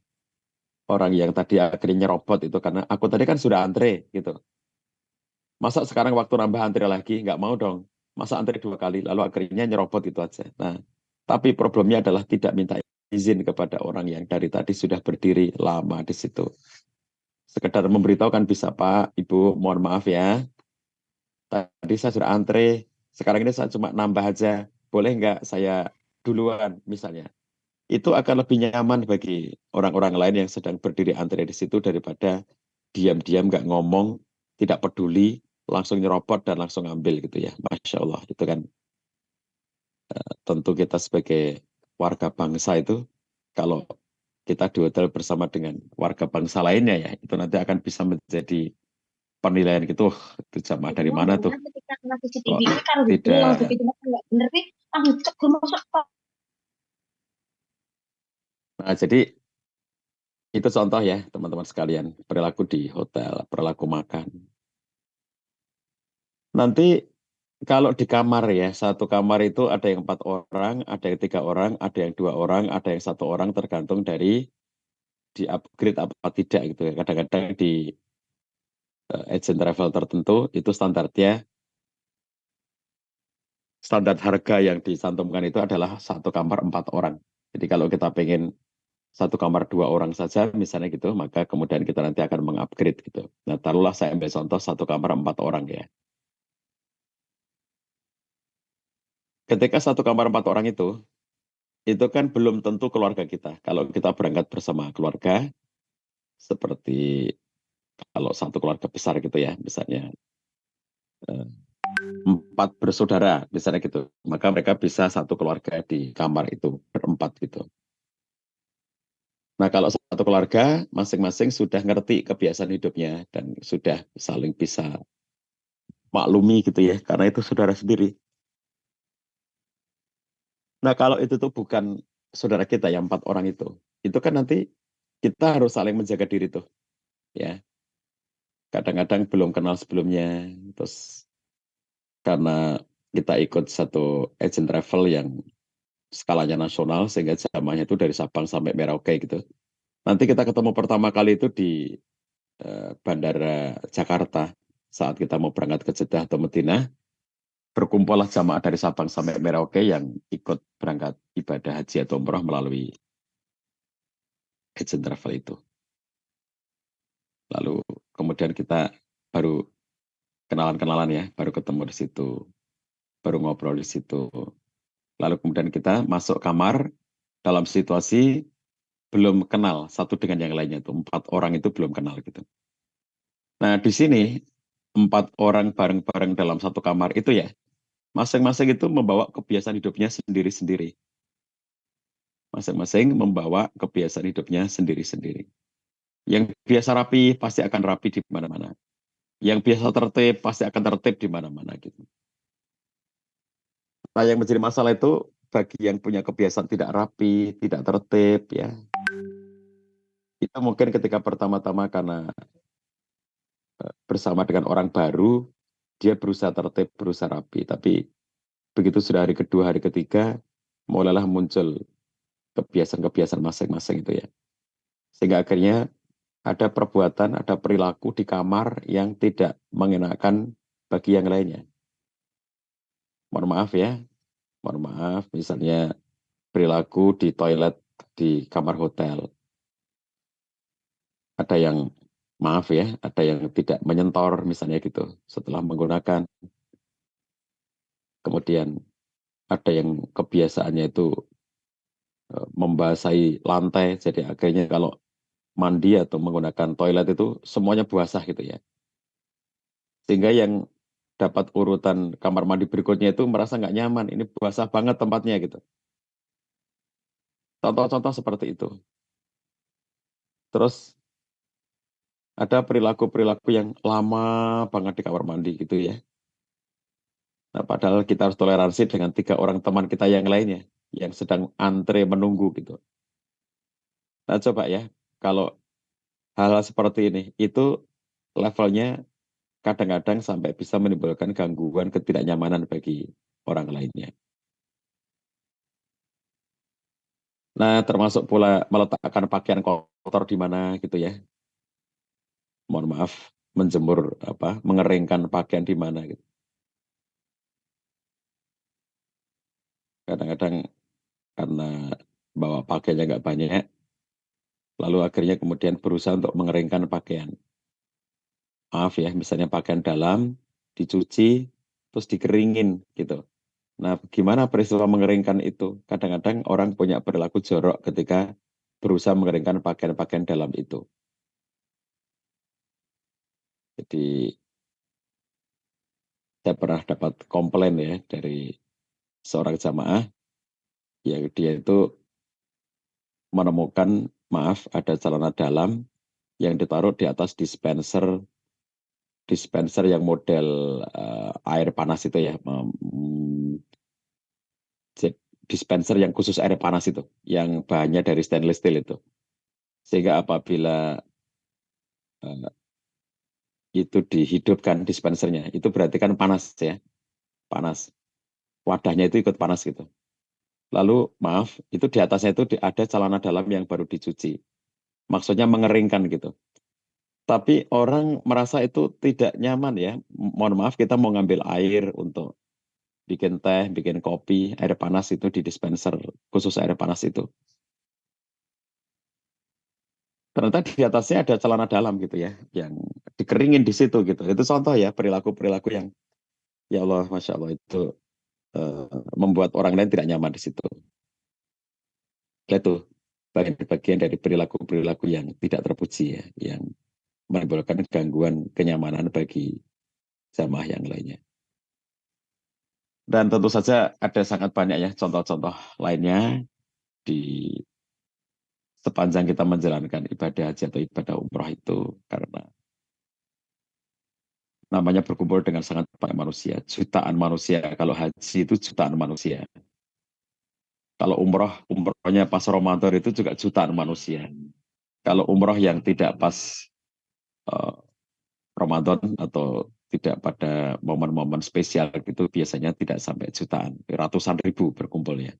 orang yang tadi akhirnya nyerobot itu karena aku tadi kan sudah antre gitu. Masa sekarang waktu nambah antre lagi, nggak mau dong. Masa antre 2 kali, lalu akhirnya nyerobot itu aja. Nah, tapi problemnya adalah tidak minta izin kepada orang yang dari tadi sudah berdiri lama di situ. Sekedar memberitahu kan bisa, Pak, Ibu, mohon maaf ya. Tadi saya sudah antre, sekarang ini saya cuma nambah aja. Boleh nggak saya duluan misalnya. Itu akan lebih nyaman bagi orang-orang lain yang sedang berdiri antre di situ daripada diam-diam nggak ngomong, tidak peduli, langsung nyerobot dan langsung ngambil gitu ya. Masya Allah, itu kan tentu kita sebagai warga bangsa itu, kalau kita di hotel bersama dengan warga bangsa lainnya ya, itu nanti akan bisa menjadi penilaian gitu, itu jamaah dari mana tuh? Kok tidak. Nah, jadi itu contoh ya teman-teman sekalian, perilaku di hotel, perilaku makan. Nanti kalau di kamar ya, satu kamar itu ada yang 4 orang, ada yang 3 orang, ada yang 2 orang, ada yang 1 orang, tergantung dari di upgrade apa tidak gitu ya. Kadang-kadang di agent travel tertentu itu standar harga yang dicantumkan itu adalah satu kamar 4 orang. Jadi kalau kita pengen satu kamar 2 orang saja misalnya gitu, maka kemudian kita nanti akan mengupgrade gitu. Nah, taruhlah saya ambil contoh satu kamar 4 orang ya. Ketika satu kamar 4 orang itu kan belum tentu keluarga kita. Kalau kita berangkat bersama keluarga, seperti kalau satu keluarga besar gitu ya, misalnya 4 bersaudara, misalnya gitu, maka mereka bisa satu keluarga di kamar itu, berempat gitu. Nah, kalau satu keluarga, masing-masing sudah ngerti kebiasaan hidupnya, dan sudah saling bisa maklumi gitu ya, karena itu saudara sendiri. Nah, kalau itu tuh bukan saudara kita yang 4 orang itu kan nanti kita harus saling menjaga diri tuh, ya. Kadang-kadang belum kenal sebelumnya, terus karena kita ikut satu agent travel yang skalanya nasional sehingga jamahnya itu dari Sabang sampai Merauke gitu. Nanti kita ketemu pertama kali itu di Bandara Jakarta saat kita mau berangkat ke Jeddah atau Madinah, berkumpullah jamaah dari Sabang sampai Merauke yang ikut berangkat ibadah haji atau umroh melalui agent travel itu. Lalu kemudian kita baru kenalan-kenalan ya, baru ketemu di situ, baru ngobrol di situ. Lalu kemudian kita masuk kamar dalam situasi belum kenal satu dengan yang lainnya itu 4 orang itu belum kenal gitu. Nah di sini 4 orang bareng-bareng dalam satu kamar itu ya masing-masing itu membawa kebiasaan hidupnya sendiri-sendiri. Masing-masing membawa kebiasaan hidupnya sendiri-sendiri. Yang biasa rapi pasti akan rapi di mana-mana. Yang biasa tertib pasti akan tertib di mana-mana gitu. Nah yang menjadi masalah itu bagi yang punya kebiasaan tidak rapi, tidak tertib ya. Itu mungkin ketika pertama-tama karena bersama dengan orang baru, dia berusaha tertib, berusaha rapi. Tapi begitu sudah hari kedua, hari ketiga, mulailah muncul kebiasaan-kebiasaan masing-masing itu ya. Sehingga akhirnya ada perbuatan, ada perilaku di kamar yang tidak mengenakan bagi yang lainnya. Mohon maaf ya, mohon maaf, misalnya perilaku di toilet di kamar hotel. Ada yang, maaf ya, ada yang tidak menyentor misalnya gitu setelah menggunakan. Kemudian ada yang kebiasaannya itu membasahi lantai, jadi akhirnya kalau mandi atau menggunakan toilet itu semuanya basah gitu ya. Sehingga yang dapat urutan kamar mandi berikutnya itu merasa nggak nyaman, ini basah banget tempatnya gitu. Contoh-contoh seperti itu. Terus ada perilaku-perilaku yang lama banget di kamar mandi gitu ya. Nah, padahal kita harus toleransi dengan 3 orang teman kita yang lainnya yang sedang antre menunggu gitu. Nah, coba ya, kalau hal-hal seperti ini itu levelnya kadang-kadang sampai bisa menimbulkan gangguan ketidaknyamanan bagi orang lainnya. Nah, termasuk pula meletakkan pakaian kotor di mana gitu ya. Mohon maaf, menjemur apa, mengeringkan pakaian di mana gitu. Kadang-kadang karena bawa pakaiannya nggak banyak, lalu akhirnya kemudian berusaha untuk mengeringkan pakaian. Maaf ya, misalnya pakaian dalam dicuci terus dikeringin gitu. Nah, gimana peristiwa mengeringkan itu? Kadang-kadang orang punya perilaku jorok ketika berusaha mengeringkan pakaian-pakaian dalam itu. Jadi saya pernah dapat komplain ya dari seorang jamaah yang dia itu menemukan, maaf, ada celana dalam yang ditaruh di atas dispenser yang model air panas itu ya, dispenser yang khusus air panas itu, yang bahannya dari stainless steel itu. Sehingga apabila itu dihidupkan dispensernya, itu berarti kan panas ya, panas. Wadahnya itu ikut panas gitu. Lalu maaf, itu di atasnya itu ada celana dalam yang baru dicuci. Maksudnya mengeringkan gitu. Tapi orang merasa itu tidak nyaman ya. Mohon maaf, kita mau ngambil air untuk bikin teh, bikin kopi, air panas itu di dispenser khusus air panas itu. Ternyata di atasnya ada celana dalam gitu ya, yang dikeringin di situ gitu. Itu contoh ya perilaku-perilaku yang ya Allah, Masya Allah itu membuat orang lain tidak nyaman di situ. Itu bagian-bagian dari perilaku-perilaku yang tidak terpuji ya, yang menimbulkan gangguan kenyamanan bagi jamaah yang lainnya. Dan tentu saja ada sangat banyak ya contoh-contoh lainnya di sepanjang kita menjalankan ibadah haji atau ibadah umroh itu, karena namanya berkumpul dengan sangat banyak manusia, jutaan manusia. Kalau haji itu jutaan manusia. Kalau umrohnya pas Ramadan itu juga jutaan manusia. Kalau umroh yang tidak pas eh, Ramadan atau tidak pada momen-momen spesial itu biasanya tidak sampai jutaan, ratusan ribu berkumpul ya.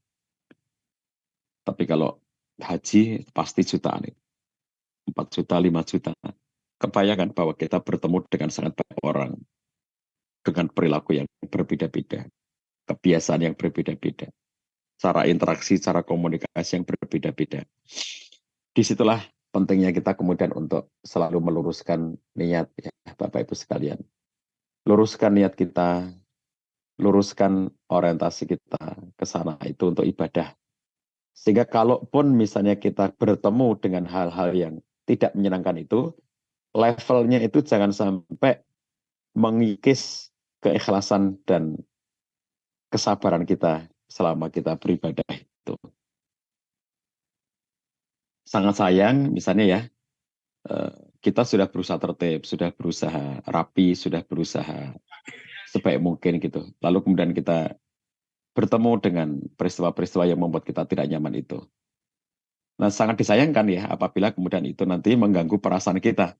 Tapi kalau haji pasti jutaan itu, 4 juta, 5 juta. Kebayangkan bahwa kita bertemu dengan sangat banyak orang dengan perilaku yang berbeda-beda, kebiasaan yang berbeda-beda, cara interaksi, cara komunikasi yang berbeda-beda. Disitulah pentingnya kita kemudian untuk selalu meluruskan niat ya Bapak Ibu sekalian. Luruskan niat kita, luruskan orientasi kita ke sana itu untuk ibadah. Sehingga kalaupun misalnya kita bertemu dengan hal-hal yang tidak menyenangkan itu, levelnya itu jangan sampai mengikis keikhlasan dan kesabaran kita selama kita beribadah itu. Sangat sayang misalnya ya, kita sudah berusaha tertib, sudah berusaha rapi, sudah berusaha sebaik mungkin gitu. Lalu kemudian kita bertemu dengan peristiwa-peristiwa yang membuat kita tidak nyaman itu. Nah, sangat disayangkan ya apabila kemudian itu nanti mengganggu perasaan kita.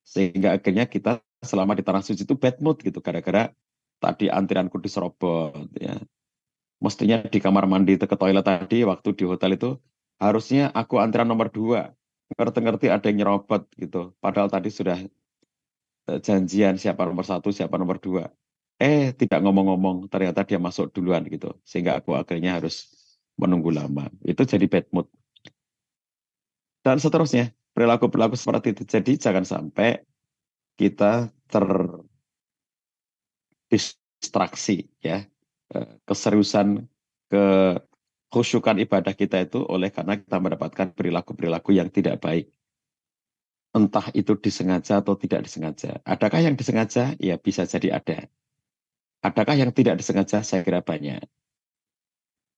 Sehingga akhirnya kita selama di tanah suci itu bad mood gitu. Gara-gara tadi antrianku diserobot ya. Mestinya di kamar mandi ke toilet tadi waktu di hotel itu harusnya aku antrian nomor 2. Ngerti-ngerti ada yang nyerobot gitu. Padahal tadi sudah janjian siapa nomor 1, siapa nomor 2. Tidak ngomong-ngomong, ternyata dia masuk duluan gitu. Sehingga aku akhirnya harus menunggu lama. Itu jadi bad mood. Dan seterusnya, perilaku-perilaku seperti itu. Jadi jangan sampai kita terdistraksi ya. Keseriusan, kekhusyukan ibadah kita itu oleh karena kita mendapatkan perilaku-perilaku yang tidak baik. Entah itu disengaja atau tidak disengaja. Adakah yang disengaja? Ya bisa jadi ada. Adakah yang tidak disengaja? Saya kira banyak.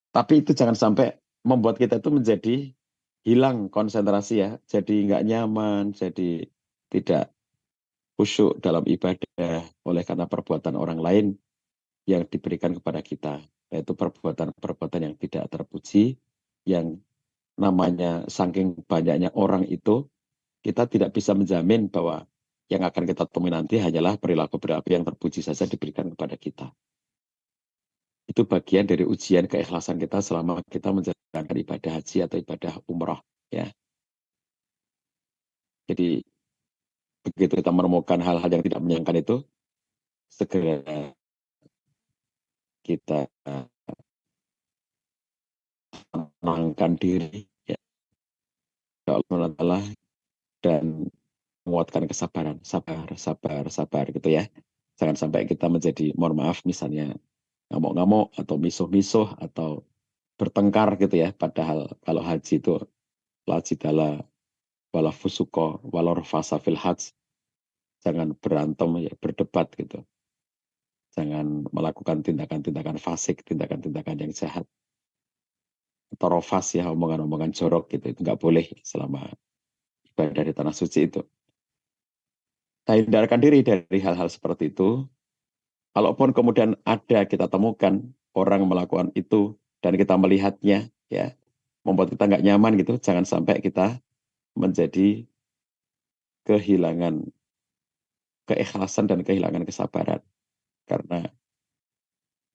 Tapi itu jangan sampai membuat kita itu menjadi hilang konsentrasi ya. Jadi nggak nyaman, jadi tidak khusyuk dalam ibadah oleh karena perbuatan orang lain yang diberikan kepada kita. Yaitu perbuatan-perbuatan yang tidak terpuji, yang namanya saking banyaknya orang itu, kita tidak bisa menjamin bahwa yang akan kita temui nanti hanyalah perilaku-perilaku yang terpuji saja diberikan kepada kita. Itu bagian dari ujian keikhlasan kita selama kita menjalankan ibadah haji atau ibadah umroh. Ya. Jadi begitu kita menemukan hal-hal yang tidak menyenangkan itu, segera kita tenangkan diri ya, Allah dan menguatkan kesabaran, sabar gitu ya. Jangan sampai kita menjadi, mohon maaf misalnya ngamuk-ngamuk atau misuh-misuh atau bertengkar gitu ya. Padahal kalau haji itu la jidala wala fusuko wala rafasa fil hajj. Jangan berantem ya, berdebat gitu. Jangan melakukan tindakan-tindakan fasik, tindakan-tindakan yang jahat. Atau rofas ya, omongan-omongan jorok gitu. Itu nggak boleh selama ibadah di tanah suci itu. Nah, hindarkan diri dari hal-hal seperti itu. Kalaupun kemudian ada kita temukan orang melakukan itu dan kita melihatnya ya membuat kita nggak nyaman gitu, jangan sampai kita menjadi kehilangan keikhlasan dan kehilangan kesabaran. Karena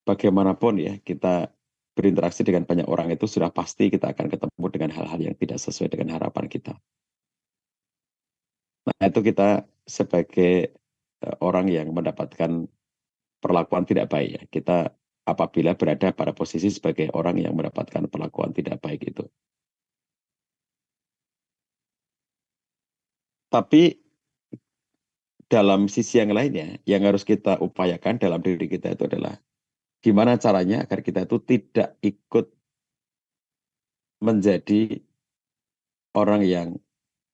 bagaimanapun ya kita berinteraksi dengan banyak orang itu sudah pasti kita akan ketemu dengan hal-hal yang tidak sesuai dengan harapan kita. Nah, itu kita sebagai orang yang mendapatkan perlakuan tidak baik ya. Kita apabila berada pada posisi sebagai orang yang mendapatkan perlakuan tidak baik itu. Tapi dalam sisi yang lainnya, yang harus kita upayakan dalam diri kita itu adalah gimana caranya agar kita itu tidak ikut menjadi orang yang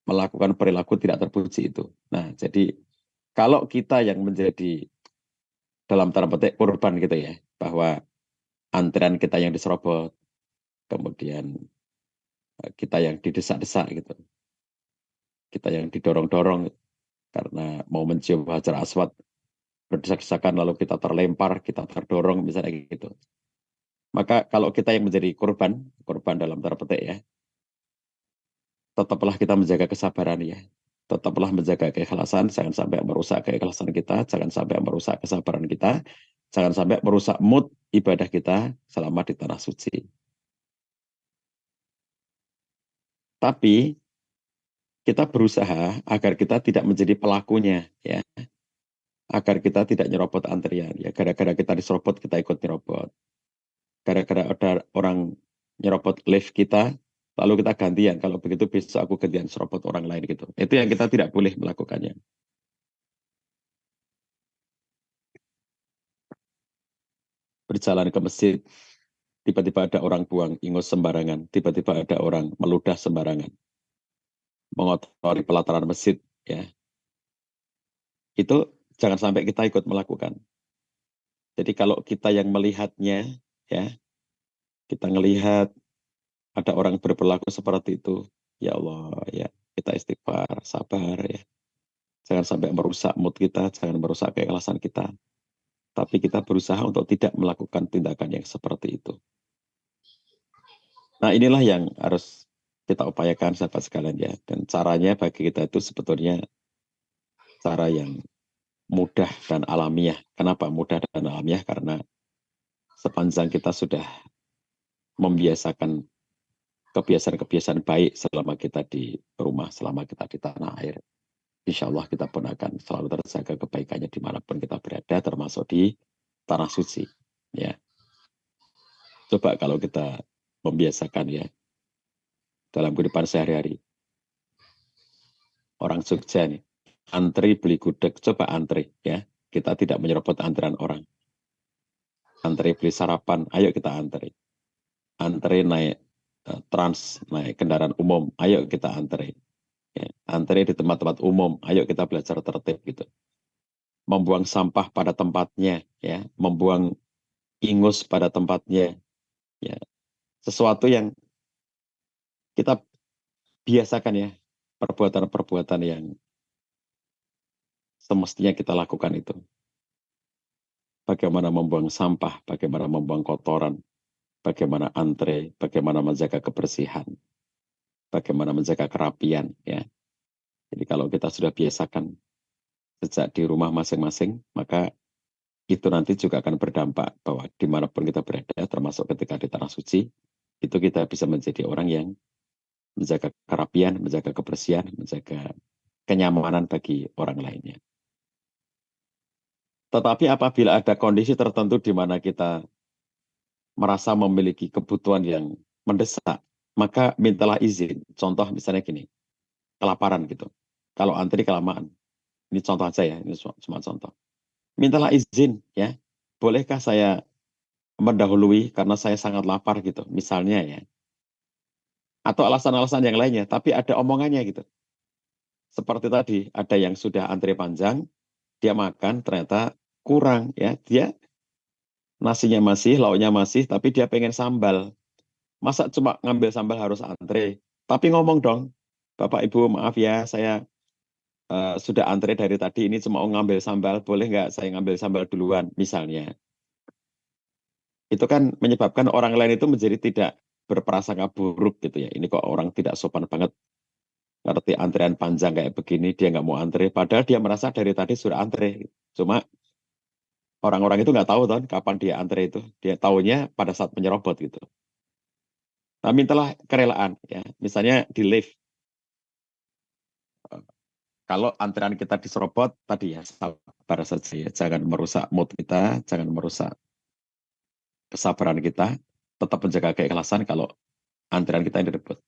melakukan perilaku tidak terpuji itu. Nah, jadi kalau kita yang menjadi dalam tanda petik korban gitu ya, bahwa antrian kita yang diserobot, kemudian kita yang didesak-desak gitu, kita yang didorong-dorong karena mau mencium Hajar Aswad, berdesak-desakan lalu kita terlempar, kita terdorong misalnya gitu. Maka kalau kita yang menjadi korban dalam tanda petik ya, tetaplah kita menjaga kesabaran ya. Tetaplah menjaga keikhlasan, jangan sampai merusak keikhlasan kita, jangan sampai merusak kesabaran kita, jangan sampai merusak mood ibadah kita selama di tanah suci. Tapi kita berusaha agar kita tidak menjadi pelakunya ya. Agar kita tidak nyerobot antrian ya. Gara-gara kita diserobot kita ikut nyerobot. Gara-gara ada orang nyerobot lift kita, lalu kita gantian. Kalau begitu besok aku gantian serobot orang lain gitu. Itu yang kita tidak boleh melakukannya. Berjalan ke masjid, tiba-tiba ada orang buang ingus sembarangan, tiba-tiba ada orang meludah sembarangan, mengotori pelataran masjid, ya. Itu jangan sampai kita ikut melakukan. Jadi kalau kita yang melihatnya, ya, kita ngelihat ada orang berperilaku seperti itu, ya Allah, ya kita istighfar, sabar, ya. Jangan sampai merusak mood kita, jangan merusak keikhlasan kita. Tapi kita berusaha untuk tidak melakukan tindakan yang seperti itu. Nah inilah yang harus kita upayakan sahabat sekalian ya. Dan caranya bagi kita itu sebetulnya cara yang mudah dan alamiah. Kenapa mudah dan alamiah? Karena sepanjang kita sudah membiasakan kebiasaan-kebiasaan baik selama kita di rumah, selama kita di tanah air. Insya Allah kita pun akan selalu terjaga kebaikannya dimanapun kita berada, termasuk di tanah suci. Ya. Coba kalau kita membiasakan ya, dalam kehidupan sehari-hari. Orang Jogja nih, antri beli gudeg, coba antri ya. Kita tidak menyerobot antrian orang. Antri beli sarapan, ayo kita antri. Antri naik trans, naik kendaraan umum, ayo kita antri. Ya. Antri di tempat-tempat umum, ayo kita belajar tertib gitu. Membuang sampah pada tempatnya, ya, membuang ingus pada tempatnya, ya. Sesuatu yang kita biasakan ya, perbuatan-perbuatan yang semestinya kita lakukan itu. Bagaimana membuang sampah, bagaimana membuang kotoran, bagaimana antre, bagaimana menjaga kebersihan, bagaimana menjaga kerapian, ya. Jadi kalau kita sudah biasakan sejak di rumah masing-masing, maka itu nanti juga akan berdampak bahwa dimanapun kita berada, termasuk ketika di tanah suci, itu kita bisa menjadi orang yang menjaga kerapian, menjaga kebersihan, menjaga kenyamanan bagi orang lainnya. Tetapi apabila ada kondisi tertentu di mana kita merasa memiliki kebutuhan yang mendesak, maka mintalah izin. Contoh misalnya gini, kelaparan gitu. Kalau antri kelamaan, ini contoh aja ya, ini cuma contoh. Mintalah izin ya, bolehkah saya mendahului karena saya sangat lapar gitu, misalnya ya. Atau alasan-alasan yang lainnya, tapi ada omongannya gitu. Seperti tadi, ada yang sudah antri panjang, dia makan ternyata kurang ya, dia nasinya masih, lauknya masih, tapi dia pengen sambal. Masa cuma ngambil sambal harus antre? Tapi ngomong dong, Bapak Ibu maaf ya, saya sudah antre dari tadi, ini cuma mau ngambil sambal, boleh nggak saya ngambil sambal duluan, misalnya. Itu kan menyebabkan orang lain itu menjadi tidak berprasangka buruk gitu ya. Ini kok orang tidak sopan banget, ngerti antrian panjang kayak begini, dia nggak mau antre, padahal dia merasa dari tadi sudah antre. Cuma orang-orang itu nggak tahu kan kapan dia antre itu, dia tahunya pada saat menyerobot gitu. Nah, mintalah kerelaan ya. Misalnya di lift. Kalau antrian kita diserobot tadi ya sabar saja ya. Jangan merusak mood kita, jangan merusak kesabaran kita, tetap menjaga keikhlasan kalau antrian kita yang direbut.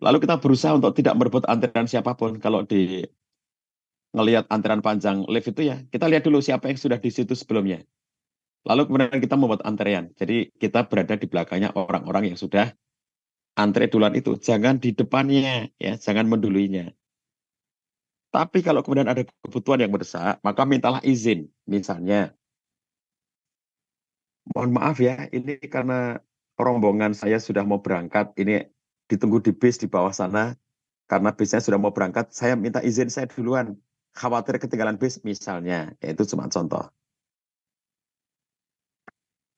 Lalu kita berusaha untuk tidak merebut antrian siapapun. Kalau di ngelihat antrian panjang lift itu ya, kita lihat dulu siapa yang sudah di situ sebelumnya. Lalu kemudian kita membuat antrian. Jadi kita berada di belakangnya orang-orang yang sudah antre duluan itu. Jangan di depannya, ya, jangan menduluinya. Tapi kalau kemudian ada kebutuhan yang mendesak, maka mintalah izin. Misalnya, mohon maaf ya, ini karena rombongan saya sudah mau berangkat, ini ditunggu di bis di bawah sana, karena bisnya sudah mau berangkat, saya minta izin saya duluan. Khawatir ketinggalan bis misalnya, itu cuma contoh.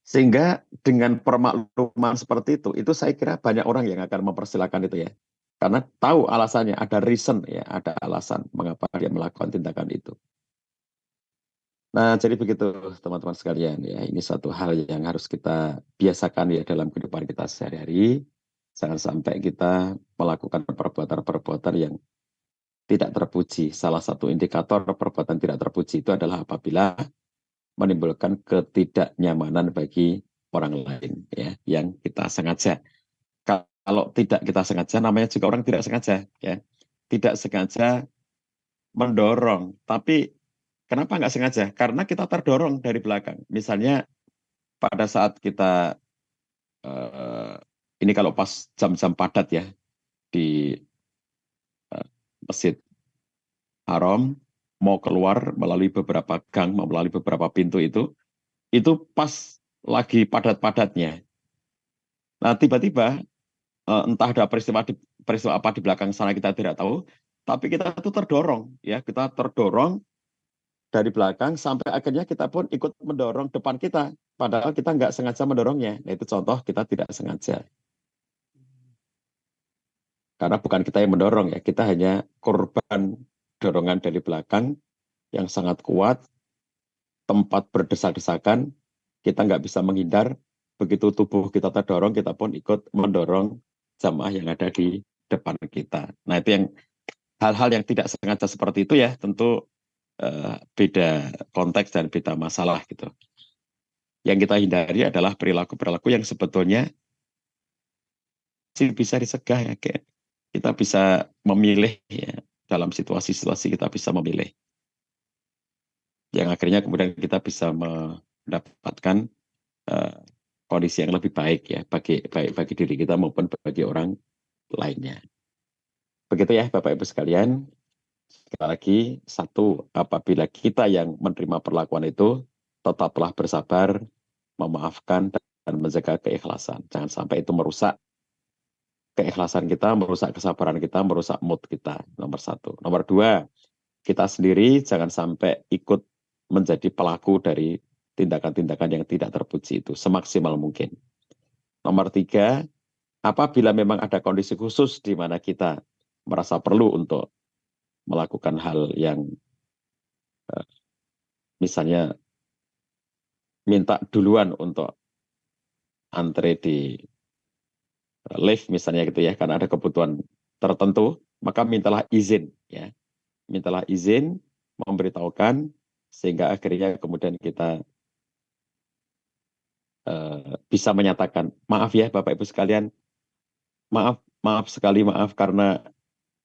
Sehingga dengan permakluman seperti itu saya kira banyak orang yang akan mempersilahkan itu ya. Karena tahu alasannya, ada reason ya, ada alasan mengapa dia melakukan tindakan itu. Nah, jadi begitu teman-teman sekalian ya. Ini satu hal yang harus kita biasakan ya dalam kehidupan kita sehari-hari. Jangan sampai kita melakukan perbuatan-perbuatan yang tidak terpuji. Salah satu indikator perbuatan tidak terpuji itu adalah apabila menimbulkan ketidaknyamanan bagi orang lain ya, yang kita sengaja. Kalau tidak kita sengaja, namanya juga orang tidak sengaja ya. Tidak sengaja mendorong, tapi kenapa nggak sengaja? Karena kita terdorong dari belakang. Misalnya pada saat kita ini kalau pas jam-jam padat ya di Masjid Haram, mau keluar melalui beberapa gang, melalui beberapa pintu itu pas lagi padat-padatnya. Nah tiba-tiba entah ada peristiwa apa di belakang sana kita tidak tahu, tapi kita itu terdorong ya, kita terdorong dari belakang sampai akhirnya kita pun ikut mendorong depan kita, padahal kita nggak sengaja mendorongnya. Nah, itu contoh kita tidak sengaja. Karena bukan kita yang mendorong ya, kita hanya korban dorongan dari belakang yang sangat kuat, tempat berdesak-desakan, kita nggak bisa menghindar, begitu tubuh kita terdorong, kita pun ikut mendorong jamaah yang ada di depan kita. Nah, itu yang hal-hal yang tidak sengaja seperti itu ya, tentu beda konteks dan beda masalah gitu. Yang kita hindari adalah perilaku-perilaku yang sebetulnya bisa disegah ya, kayak kita bisa memilih ya, dalam situasi-situasi kita bisa memilih. Yang akhirnya kemudian kita bisa mendapatkan kondisi yang lebih baik ya, baik bagi diri kita maupun bagi orang lainnya. Begitu ya Bapak Ibu sekalian. Sekali lagi, satu, apabila kita yang menerima perlakuan itu, tetaplah bersabar, memaafkan, dan menjaga keikhlasan. Jangan sampai itu merusak keikhlasan kita, merusak kesabaran kita, merusak mood kita, nomor satu. Nomor dua, kita sendiri jangan sampai ikut menjadi pelaku dari tindakan-tindakan yang tidak terpuji itu, semaksimal mungkin. Nomor tiga, apabila memang ada kondisi khusus di mana kita merasa perlu untuk melakukan hal yang misalnya minta duluan untuk antre di lift misalnya gitu ya, karena ada kebutuhan tertentu, maka mintalah izin ya. Mintalah izin, memberitahukan, sehingga akhirnya kemudian kita bisa menyatakan, maaf ya Bapak Ibu sekalian, maaf sekali, maaf karena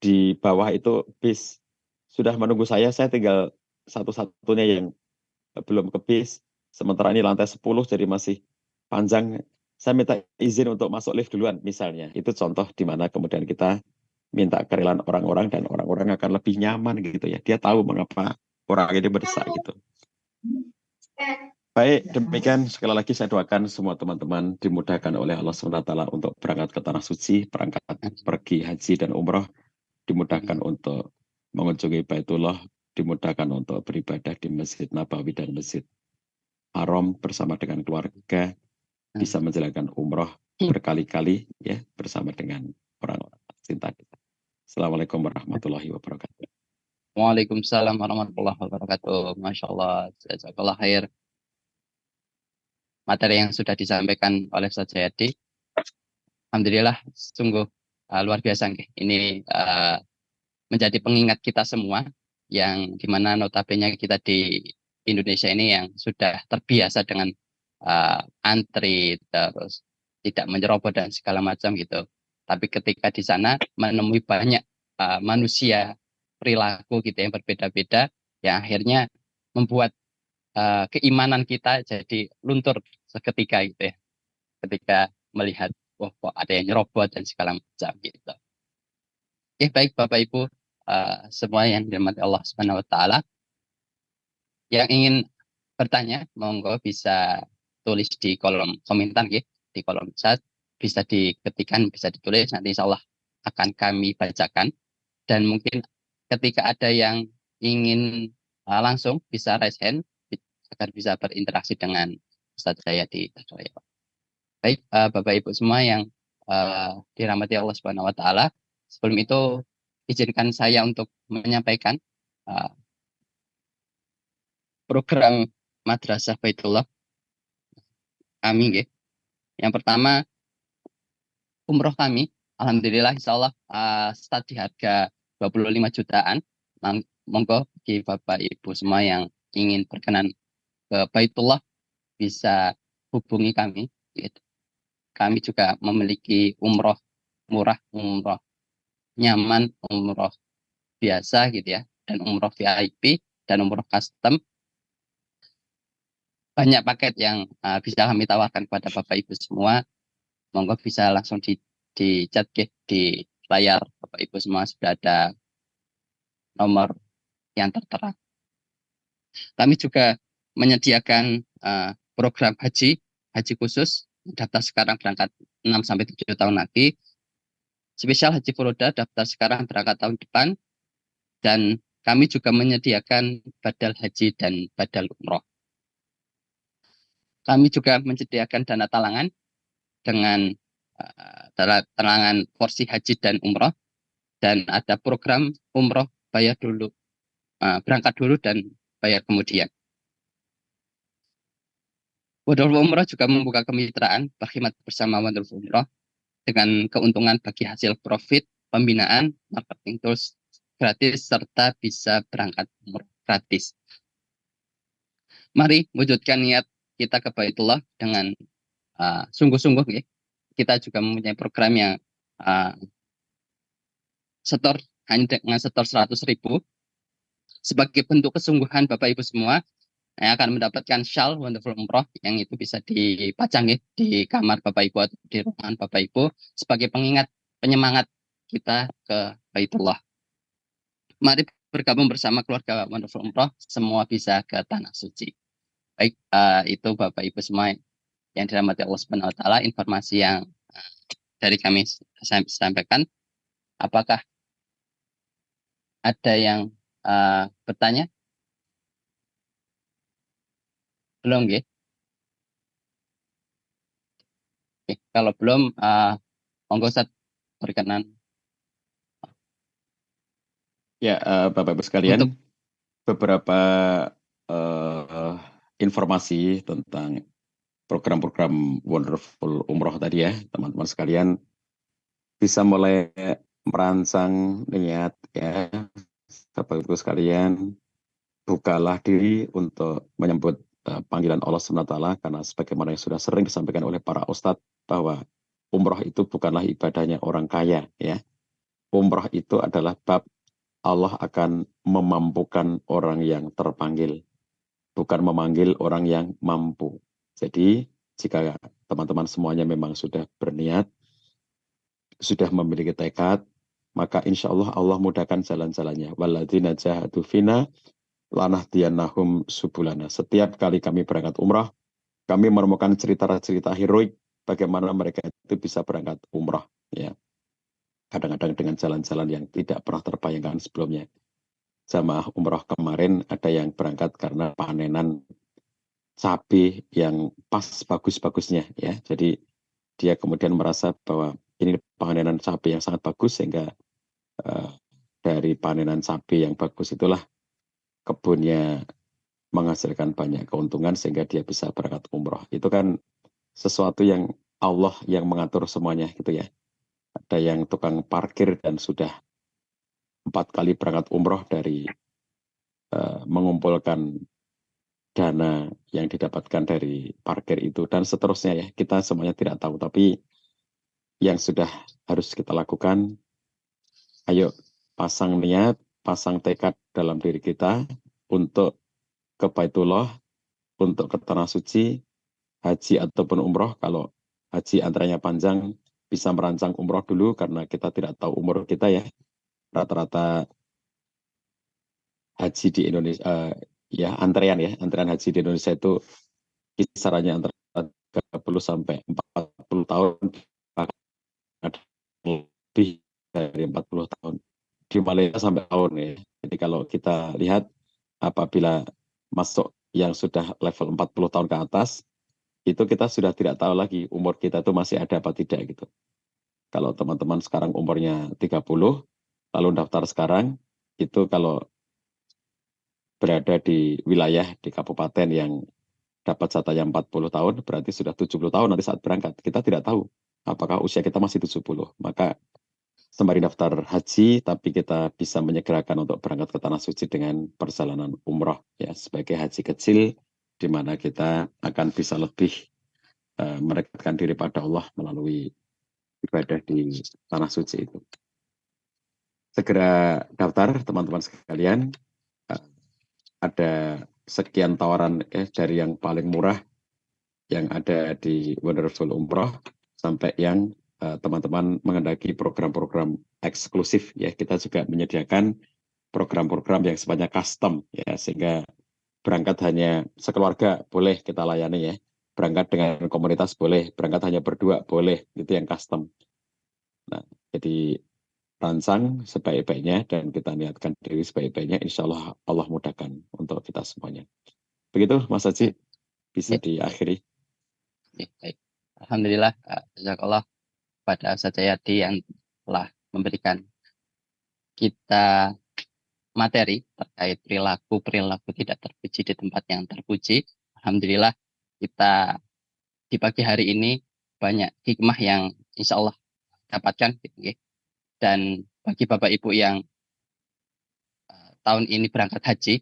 di bawah itu bis sudah menunggu saya tinggal satu-satunya yang belum ke bis, sementara ini lantai 10 jadi masih panjang, saya minta izin untuk masuk lift duluan misalnya. Itu contoh di mana kemudian kita minta kerelaan orang-orang dan orang-orang akan lebih nyaman gitu ya. Dia tahu mengapa orang ini berdesak gitu. Baik, demikian sekali lagi saya doakan semua teman-teman dimudahkan oleh Allah SWT untuk berangkat ke Tanah Suci, berangkat pergi haji dan umroh, dimudahkan untuk mengunjungi Baitullah, dimudahkan untuk beribadah di Masjid Nabawi dan Masjid Haram bersama dengan keluarga, bisa menjalankan umroh berkali-kali ya bersama dengan orang-orang cinta kita. Assalamualaikum warahmatullahi wabarakatuh. Waalaikumsalam warahmatullahi wabarakatuh. Masya Allah, jazakallah khair. Materi yang sudah disampaikan oleh Ustaz Jayadi, alhamdulillah sungguh luar biasa. Ini menjadi pengingat kita semua yang dimana notabene kita di Indonesia ini yang sudah terbiasa dengan antri terus tidak menyerobot dan segala macam gitu. Tapi ketika di sana menemui banyak manusia perilaku gitu yang berbeda-beda, yang akhirnya membuat keimanan kita jadi luntur seketika gitu ya. Ketika melihat kok ada yang nyerobot dan segala macam gitu. Oke, baik Bapak Ibu semua yang dirahmati Allah Subhanahu wa taala. Yang ingin bertanya, monggo bisa tulis di kolom komentar gitu, di kolom chat, bisa diketikkan, bisa ditulis, nanti insya Allah akan kami bacakan. Dan mungkin ketika ada yang ingin langsung bisa raise hand agar bisa berinteraksi dengan Ustadz saya di Tasikmalaya. Baik, Bapak Ibu semua yang dirahmati Allah Subhanahu wa taala. Sebelum itu izinkan saya untuk menyampaikan uh, program Madrasah Baitullah kami nggih. Yang pertama, umroh kami alhamdulillah insyaallah start di harga 25 jutaan. Monggo bagi Bapak Ibu semua yang ingin berkenan ke Baitullah bisa hubungi kami gitu. Kami juga memiliki umroh murah, umroh nyaman, umroh biasa gitu ya, dan umroh VIP dan umroh custom. Banyak paket yang bisa kami tawarkan kepada Bapak Ibu semua. Monggo bisa langsung di chat di layar Bapak Ibu semua sudah ada nomor yang tertera. Kami juga menyediakan program haji khusus. Daftar sekarang berangkat 6 sampai 7 tahun lagi. Spesial haji furoda daftar sekarang berangkat tahun depan. Dan kami juga menyediakan badal haji dan badal umroh. Kami juga menyediakan dana talangan dengan talangan porsi haji dan umroh. Dan ada program umroh bayar dulu, berangkat dulu dan bayar kemudian. Wonderful Umroh juga membuka kemitraan berkhidmat bersama Wonderful Umroh dengan keuntungan bagi hasil profit, pembinaan, marketing tools gratis, serta bisa berangkat umroh gratis. Mari wujudkan niat kita ke Baitullah dengan sungguh-sungguh. Ya. Kita juga mempunyai program yang hanya dengan setor 100.000 sebagai bentuk kesungguhan Bapak Ibu semua. Yang akan mendapatkan shawl Wonderful Umroh yang itu bisa dipajang ya, di kamar Bapak Ibu atau di ruangan Bapak Ibu sebagai pengingat penyemangat kita ke Baitullah. Mari bergabung bersama keluarga Wonderful Umroh, semua bisa ke Tanah Suci. Baik, itu Bapak Ibu semua yang dirahmati Allah Subhanahu wa taala, informasi yang dari kami sampaikan. Apakah ada yang bertanya? Belum, ya? Oke, kalau belum, monggo Ustaz berkenan. Ya, Bapak Ibu sekalian, beberapa informasi tentang program-program Wonderful Umroh tadi ya, teman-teman sekalian bisa mulai merancang niat ya, Bapak Ibu sekalian, bukalah diri untuk menyambut panggilan Allah SWT, karena sebagaimana yang sudah sering disampaikan oleh para ustadz bahwa umroh itu bukanlah ibadahnya orang kaya ya. Umroh itu adalah bab Allah akan memampukan orang yang terpanggil, bukan memanggil orang yang mampu. Jadi jika teman-teman semuanya memang sudah berniat, sudah memiliki tekad, maka insya Allah mudahkan jalan-jalannya. Walladzina jahadu fina lanahdiyannahum subulana. Setiap kali kami berangkat umrah, kami menemukan cerita-cerita heroik bagaimana mereka itu bisa berangkat umrah. Ya. Kadang-kadang dengan jalan-jalan yang tidak pernah terbayangkan sebelumnya. Jamaah umrah kemarin ada yang berangkat karena panenan cabai yang pas bagus-bagusnya. Ya. Jadi dia kemudian merasa bahwa ini panenan cabai yang sangat bagus, sehingga dari panenan cabai yang bagus itulah kebunnya menghasilkan banyak keuntungan sehingga dia bisa berangkat umroh. Itu kan sesuatu yang Allah yang mengatur semuanya gitu ya. Ada yang tukang parkir dan sudah 4 kali berangkat umroh dari mengumpulkan dana yang didapatkan dari parkir itu dan seterusnya ya. Kita semuanya tidak tahu, tapi yang sudah harus kita lakukan, ayo pasang niat, pasang tekad dalam diri kita untuk ke Baitullah, untuk ke Tanah Suci, haji ataupun umroh. Kalau haji antaranya panjang, bisa merancang umroh dulu karena kita tidak tahu umur kita ya. Rata-rata haji di Indonesia, antrean haji di Indonesia itu kisarannya antara 30 sampai 40 tahun, ada lebih dari 40 tahun. Di Malaysia sampai tahun ya. Jadi kalau kita lihat apabila masuk yang sudah level 40 tahun ke atas, itu kita sudah tidak tahu lagi umur kita itu masih ada apa tidak gitu. Kalau teman-teman sekarang umurnya 30, lalu daftar sekarang, itu kalau berada di wilayah, di kabupaten yang dapat jatahnya 40 tahun, berarti sudah 70 tahun nanti saat berangkat. Kita tidak tahu apakah usia kita masih 70. Maka sembari daftar haji, tapi kita bisa menyegerakan untuk berangkat ke Tanah Suci dengan perjalanan umroh, ya, sebagai haji kecil, di mana kita akan bisa lebih mendekatkan diri pada Allah melalui ibadah di Tanah Suci itu. Segera daftar, teman-teman sekalian. Ada sekian tawaran dari yang paling murah yang ada di Wonderful Umroh sampai yang teman-teman mengendaki program-program eksklusif, ya. Kita juga menyediakan program-program yang sifatnya custom, ya, sehingga berangkat hanya sekeluarga boleh kita layani, ya. Berangkat dengan komunitas boleh, berangkat hanya berdua boleh, itu yang custom. Nah, jadi rancang sebaik-baiknya dan kita niatkan diri sebaik-baiknya, insya Allah Allah mudahkan untuk kita semuanya. Begitu Mas Haji, bisa diakhiri. Baik. Alhamdulillah, jazakallah pada Ustaz Jayadi yang telah memberikan kita materi terkait perilaku tidak terpuji di tempat yang terpuji. Alhamdulillah kita di pagi hari ini banyak hikmah yang insya Allah dapatkan, gitu, ya. Dan bagi Bapak Ibu yang tahun ini berangkat haji,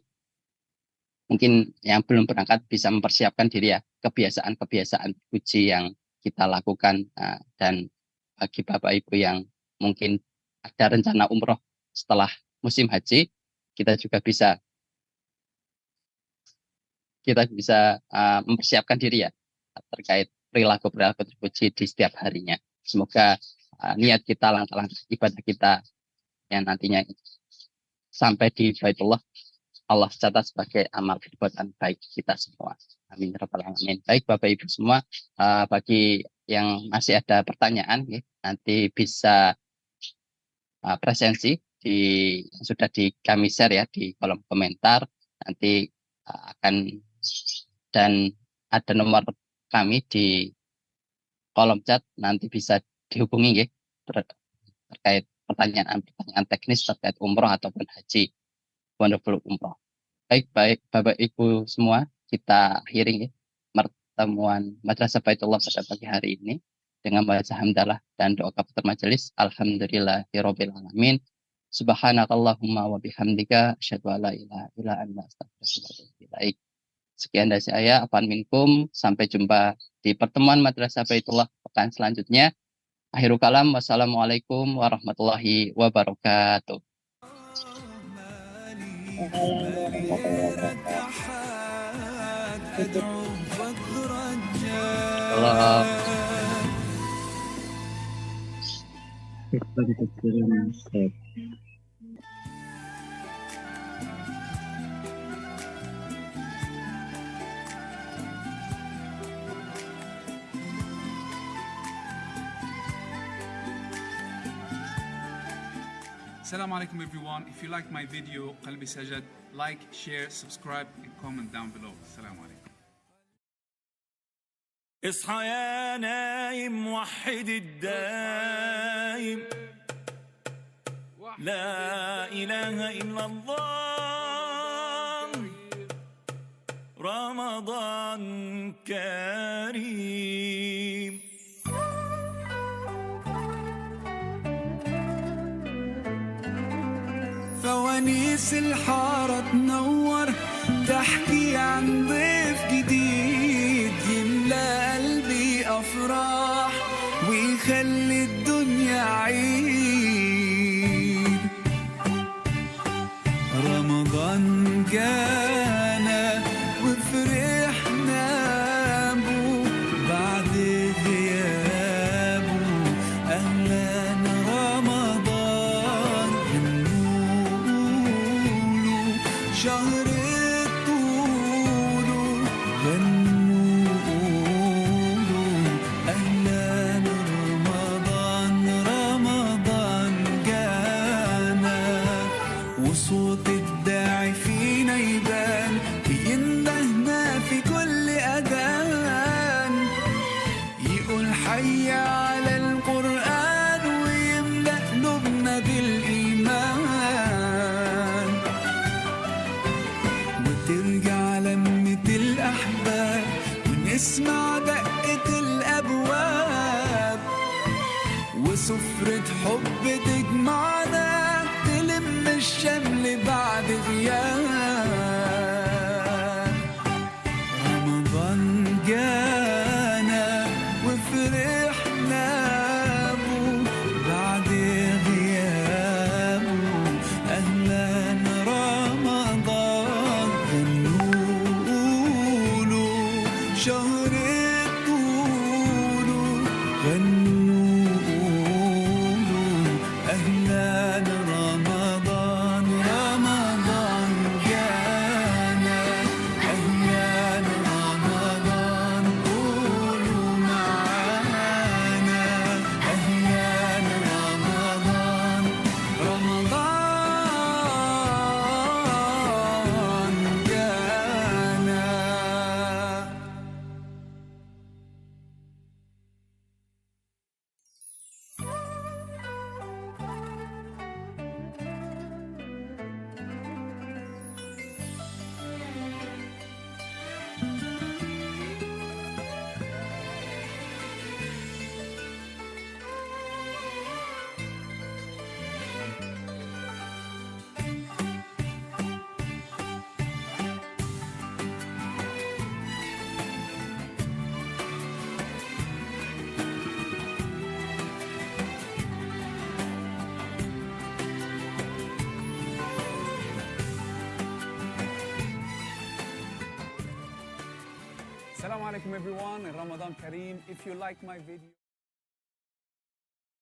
mungkin yang belum berangkat bisa mempersiapkan diri, ya, kebiasaan-kebiasaan puji yang kita lakukan. Dan bagi Bapak Ibu yang mungkin ada rencana umroh setelah musim haji, kita juga bisa mempersiapkan diri, ya, terkait perilaku-perilaku terpuji di setiap harinya. Semoga niat kita, langkah-langkah ibadah kita yang nantinya sampai di Baitullah, Allah catat sebagai amal perbuatan baik kita semua. Amin ya rabbal alamin. Baik Bapak Ibu semua, bagi yang masih ada pertanyaan, ya, nanti bisa presensi yang sudah kami share, ya, di kolom komentar. Nanti dan ada nomor kami di kolom chat, nanti bisa dihubungi, ya, terkait pertanyaan teknis terkait umroh ataupun haji Wonderful Umroh. Baik Bapak Ibu semua, kita akhiri, ya, pertemuan Madrasah Baitullah pada pagi hari ini dengan baca hamdalah dan doa kafatul majelis. Alhamdulillahirabbil alamin. Subhanakallahumma wa bihamdika asyhadu an la ilaha illa anta astaghfiruka wa atubu ilaik. Sekian dari saya, afwan minkum. Sampai jumpa di pertemuan Madrasah Baitullah pekan selanjutnya. Akhirul kalam, wassalamualaikum warahmatullahi wabarakatuh. Allah. Assalamu alaikum everyone. If you like my video, Qalbi Sajad, like, share, subscribe and comment down below. Assalamu alaikum. اصحى يا نايم وحد الدايم لا إله إلا الله رمضان كريم فوانيس الحارة تنور تحكي عن ضيف جديد يملى قلبي أفراح ويخلي الدنيا عيد. رمضان جانا وفرحنا بو بعد غيابه. أهلا رمضان بنقوله شهر الطول غنوا قولوا أهلا رمضان جانا وصوت الداعي فينا يبان. نسمع دقة الأبواب وسفرة حب تجمعنا تلم الشمل بعد غياب. رمضان جانا وفرحنا بو بعد غيابه. أهلا رمضان غنوله شهر طوله غنوله. أهلا رمضان رمضان جانا. أهلا رمضان قولوا معانا. أهلا رمضان رمضان جانا. Assalamu alaikum everyone, and Ramadan Kareem. If you like my video